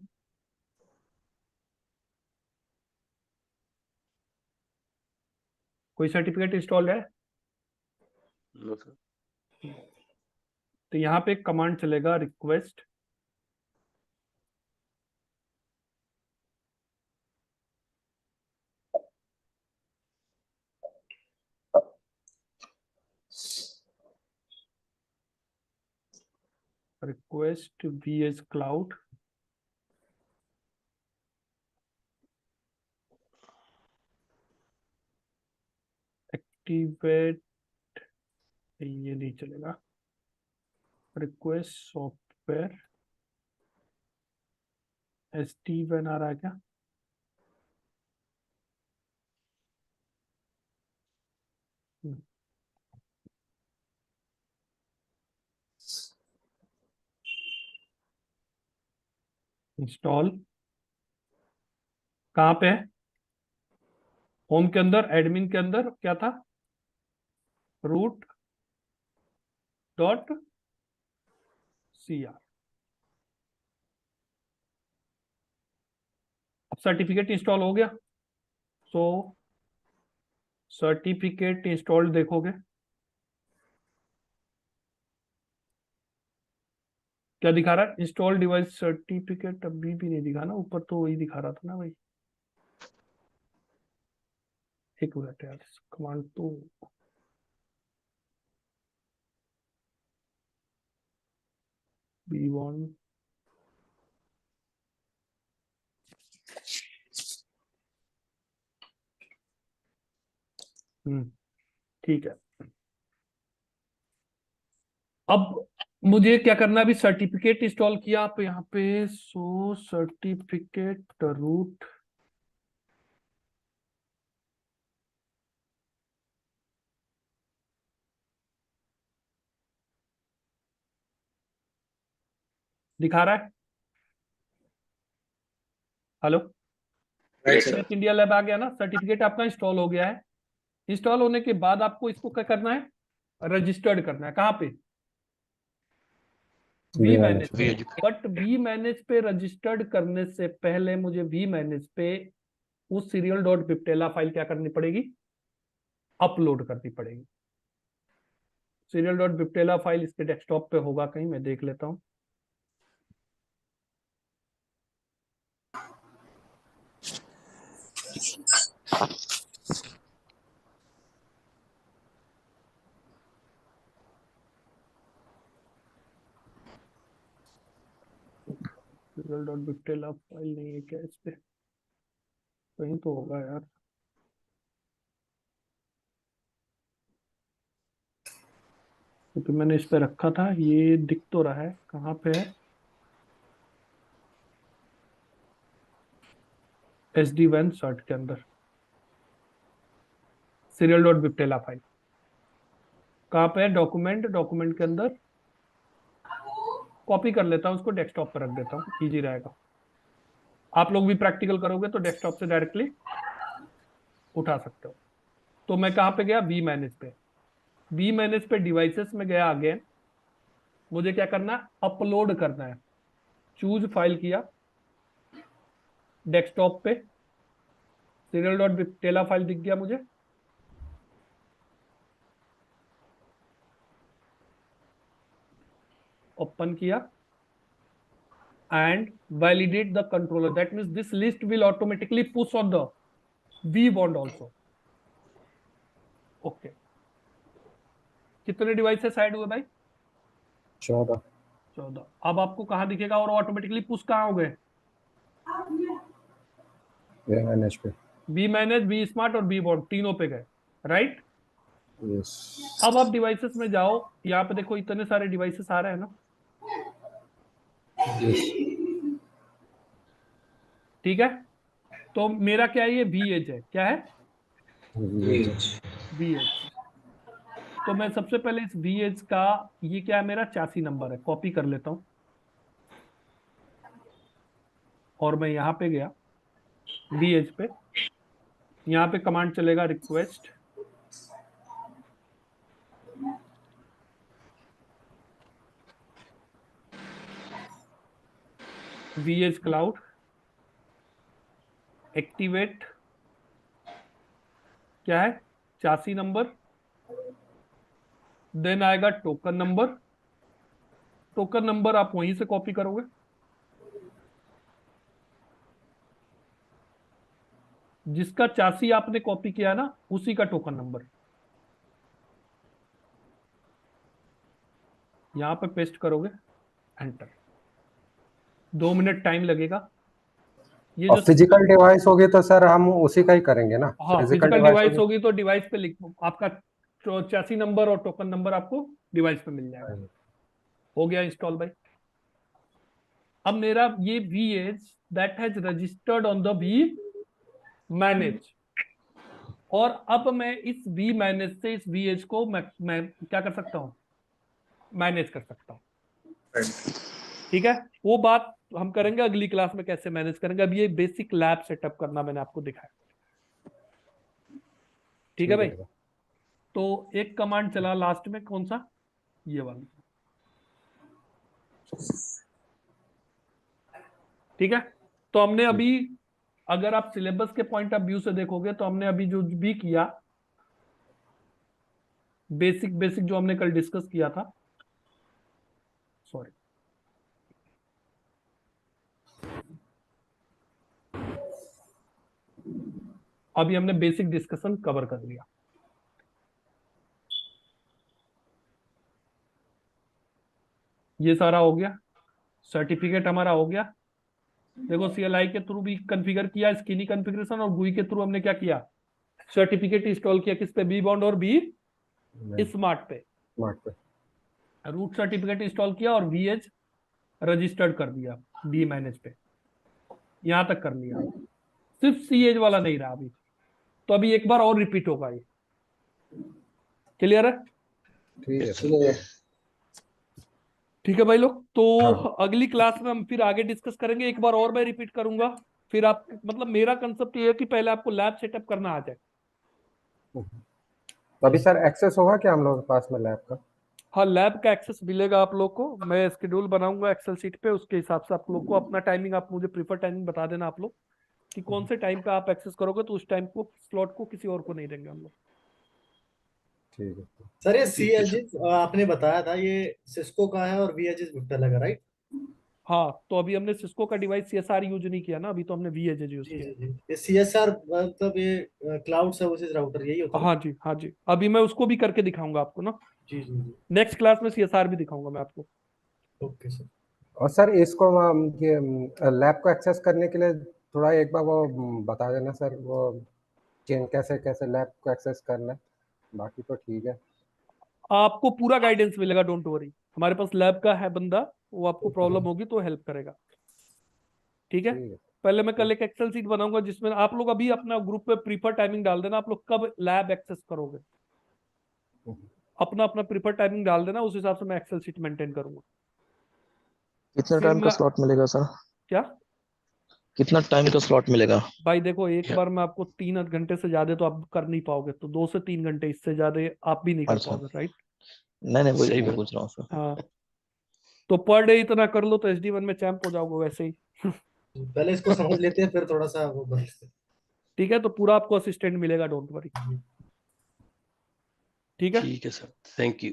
कोई सर्टिफिकेट इंस्टॉल्ड है? No sir. तो यहाँ पे एक कमांड चलेगा, रिक्वेस्ट VS Cloud एक्टिवेट, ये नहीं चलेगा। रिक्वेस्ट सॉफ्टवेयर SD-WAN आ रहा है क्या? इंस्टॉल कहाँ पे है? होम के अंदर, एडमिन के अंदर क्या था? root.cr। अब सर्टिफिकेट इंस्टॉल हो गया। सो सर्टिफिकेट इंस्टॉल्ड देखोगे क्या दिखा रहा है? इंस्टॉल डिवाइस सर्टिफिकेट अभी भी नहीं दिखा ना, ऊपर तो वही दिखा रहा था ना भाई। एक मिनट यार, कमांड तो v1 ठीक है। अब मुझे क्या करना है? अभी सर्टिफिकेट इंस्टॉल किया आप यहाँ पे, सो सर्टिफिकेट रूट दिखा रहा है। Hello, right sir. NH India lab आ गया ना, सर्टिफिकेट आपका इंस्टॉल हो गया है। इंस्टॉल होने के बाद आपको इसको क्या करना है? रजिस्टर्ड करना है। कहाँ पे? vManage पे। बट vManage पे रजिस्टर्ड करने से पहले मुझे vManage पे उस serial.bibtela फाइल क्या करनी पड़ेगी? अपलोड करनी पड़ेगी। serial.bibtela फाइल इसके डेस्कटॉप पे होगा कहीं, मैं देख लेता हूँ। serial.bibtela फाइल नहीं है क्या इस पे? कहीं तो होगा यार। क्योंकि मैंने इस पे रखा था, ये दिख तो रहा है। कहाँ पे है? SD-WAN सर्ट के अंदर serial.bibtela फाइल कहाँ पे है? डॉक्यूमेंट के अंदर। कॉपी कर लेता हूँ, उसको डेस्कटॉप पर रख देता हूँ, इजी रहेगा। आप लोग भी प्रैक्टिकल करोगे तो डेस्कटॉप से डायरेक्टली उठा सकते हो। तो मैं कहाँ पे गया? vManage पे। vManage पे डिवाइसेस में गया। अगेन मुझे क्या करना है? अपलोड करना है। चूज फाइल किया, डेस्कटॉप पे serial.bibtela फाइल दिख गया मुझे। ओपन किया and validate the controller. That means this list will automatically push on the vBond also. Okay. कितने डिवाइसेस ऐड हुए भाई? 14। अब आपको कहाँ दिखेगा और ऑटोमेटिकली पुश कहाँ हो गए? vManage पे। vManage, vSmart और vBond तीनों पे गए, राइट? यस। अब आप डिवाइसेस में जाओ, यहाँ पे देखो इतने सारे डिवाइसेस आ रहे हैं ना। ठीक है, तो मेरा क्या है? ये vEdge है। क्या है? vEdge। तो मैं सबसे पहले इस vEdge का, ये क्या है मेरा? 84 नंबर है, कॉपी कर लेता हूँ। और मैं यहाँ पे गया VH पे, यहाँ पे कमांड चलेगा रिक्वेस्ट VH क्लाउड एक्टिवेट, क्या है, चासी नंबर, देन आएगा टोकन नंबर। टोकन नंबर आप वहीं से कॉपी करोगे, जिसका चासी आपने कॉपी किया ना उसी का टोकन नंबर यहां पे पेस्ट करोगे, एंटर। 2 मिनट टाइम लगेगा। ये और जो फिजिकल डिवाइस होगी तो सर हम उसी का ही करेंगे ना? हाँ फिजिकल फिजिकल डिवाइस डिवाइस होगी तो डिवाइस पे लिख, आपका चासी नंबर और टोकन नंबर आपको डिवाइस पे मिल जाएगा। हो गया इंस्टॉल भाई। अब मेरा ये VH that has registered on the V manage, और अब मैं इस V मैनेज से इस VH को मैं क्या कर सकता हूँ, मैनेज कर सकता हूँ। ठीक है, वो बात हम करेंगे अगली क्लास में कैसे मैनेज करेंगे। अब ये बेसिक लैब सेटअप करना मैंने आपको दिखाया। ठीक है भाई। तो एक कमांड चला लास्ट में, कौन सा, ये वाला। ठीक है, तो हमने अभी, अगर आप सिलेबस के पॉइंट ऑफ व्यू से देखोगे तो हमने अभी जो भी किया, बेसिक बेसिक जो हमने कल डिस्कस किया था, सॉरी, अभी हमने बेसिक डिस्कशन कवर कर लिया। ये सारा हो गया, सर्टिफिकेट हमारा हो गया। देखो CLI के थ्रू भी कॉन्फ़िगर किया, स्किनी कॉन्फ़िगरेशन, और GUI के थ्रू हमने क्या किया, सर्टिफिकेट इंस्टॉल किया। किस पे, बी बॉन्ड और बी स्मार्ट पे। रूट सर्टिफिकेट इंस्टॉल किया और VH रजिस्टर्ड कर दिया V मैनेज पे, यहां तक कर लिया। सिर्फ CH वाला नहीं रहा अभी, तो अभी एक बार और रिपीट होगा ये। क्लियर है? ठीक है भाई लोग। तो अगली क्लास में हम फिर आगे डिस्कस करेंगे। एक बार और मैं रिपीट करूंगा, फिर आप, मतलब मेरा कंसेप्ट ये है कि पहले आपको लैब सेटअप करना आ जाए। तो अभी सर एक्सेस होगा क्या हम लोगों के पास में लैब का? हाँ, लैब का एक्सेस मिलेगा आप लोग को। मैं शेड्यूल बनाऊंगा एक्सेल शीट पे, उसके हिसाब से आप लोग को अपना टाइमिंग, आप मुझे प्रीफर टाइमिंग बता देना आप लोग कि कौन से टाइम पे आप एक्सेस करोगे, तो उस टाइम को स्लॉट को किसी और को नहीं देंगे हम लोग। ठीक है सर ये CH आपने बताया था ये सिस्को का है और VH भुट्टा लगा, राइट? हाँ, तो अभी हमने सिस्को का डिवाइस CSR यूज नहीं किया ना, अभी तो हमने VH यूज जी किया। जी जी। ये CSR मतलब ये क्लाउड सर्विसेज राउटर यही होता है? हाँ जी, हाँ जी, अभी मैं उसको भी करके दिखाऊंगा आपको ना। जी जी जी। नेक्स्ट क्लास में CSR भी दिखाऊंगा मैं आपको। Okay sir. और सर इसको ये लैब को एक्सेस करने के लिए थोड़ा एक बार वो बता देना सर, वो चेंज कैसे कैसे लैब को एक्सेस करना है। बाकी तो ठीक है। आपको पूरा गाइडेंस मिलेगा, डोंट वरी। हमारे पास लैब का है बंदा, वो आपको प्रॉब्लम होगी तो हेल्प करेगा। ठीक है, ठीक है। पहले मैं कल एक एक्सेल शीट बनाऊंगा जिसमें आप लोग अभी अपना ग्रुप पे प्रीफर टाइमिंग डाल देना, आप लोग कब लैब एक्सेस करोगे, अपना अपना प्रीफर टाइमिंग डाल देना, उस हिसाब से मैं एक्सेल शीट मेंटेन करूंगा। कितना फिर टाइम का मैं, स्लॉट मिलेगा सर? क्या कितना टाइम का स्लॉट मिलेगा? भाई देखो, एक बार मैं आपको 3 घंटे से ज्यादा तो आप कर नहीं पाओगे, तो 2 से 3 घंटे, इससे ज्यादा आप भी नहीं कर अच्छा, पाओगे, राइट? नहीं नहीं वही सही मैं बात। पूछ रहा हूँ सर। हाँ, तो पर डे इतना कर लो तो SD1 में चैंप हो जाओगे वैसे ही। पहले इसको समझ लेते हैं फिर थोड़ा सा वो बढ़ते ठीक है, तो पूरा आपको असिस्टेंट मिलेगा, डोंट वरी। हैं। ठीक है, ठीक है sir, thank you.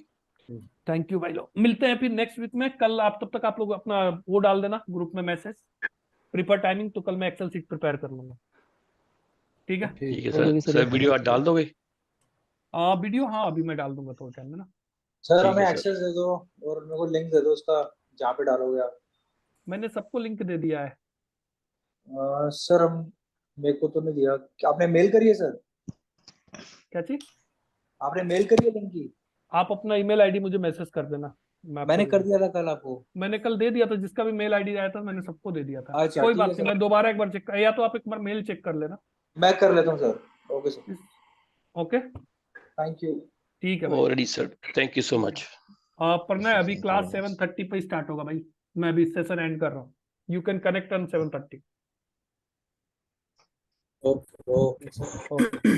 Thank you भाई लोग। मिलते हैं फिर नेक्स्ट वीक में। कल आप, तब तक आप लोग अपना वो डाल देना ग्रुप में मैसेज, प्रीफर टाइमिंग, तो कल मैं एक्सेल शीट प्रिपेयर कर लूंगा। ठीक है, ठीक है already sir. Sir sir video आज डाल दोगे? वीडियो हाँ अभी मैं डाल दूंगा थोड़े टाइम में ना। सर ठीक हमें है सर। एक्सेस दे दो और मेरे को लिंक दे दो उसका जहाँ पे डालोगे आप। मैंने सबको लिंक दे दिया है। सर हम, मेरे को तो नहीं दिया। क्या आपने मेल करी है सर? क्या चीज? आपने मेल करी है लिंक की? आप अपना ईमेल आईडी मुझे मैसेज कर देना, मैं आपको मैंने दे कर दूंगा। दिया था कल आपको। मैंने कल दे दिया था, जिसका भी मेल आईडी आया था मैंने सबको दे दिया था। अच्छा कोई ठीक बात है नहीं, सर, मैं दोबारा एक बार चेक कर, या तो आप एक बार मेल चेक कर लेना। मैं कर लेता हूँ sir. Okay sir, okay, thank you. ठीक है भाई। Already sir, thank you so much. Pranay अभी क्लास 7:30 पे स्टार्ट होगा भाई, मैं अभी सेशन एंड कर रहा हूँ। You can connect on 7:30। Okay sir okay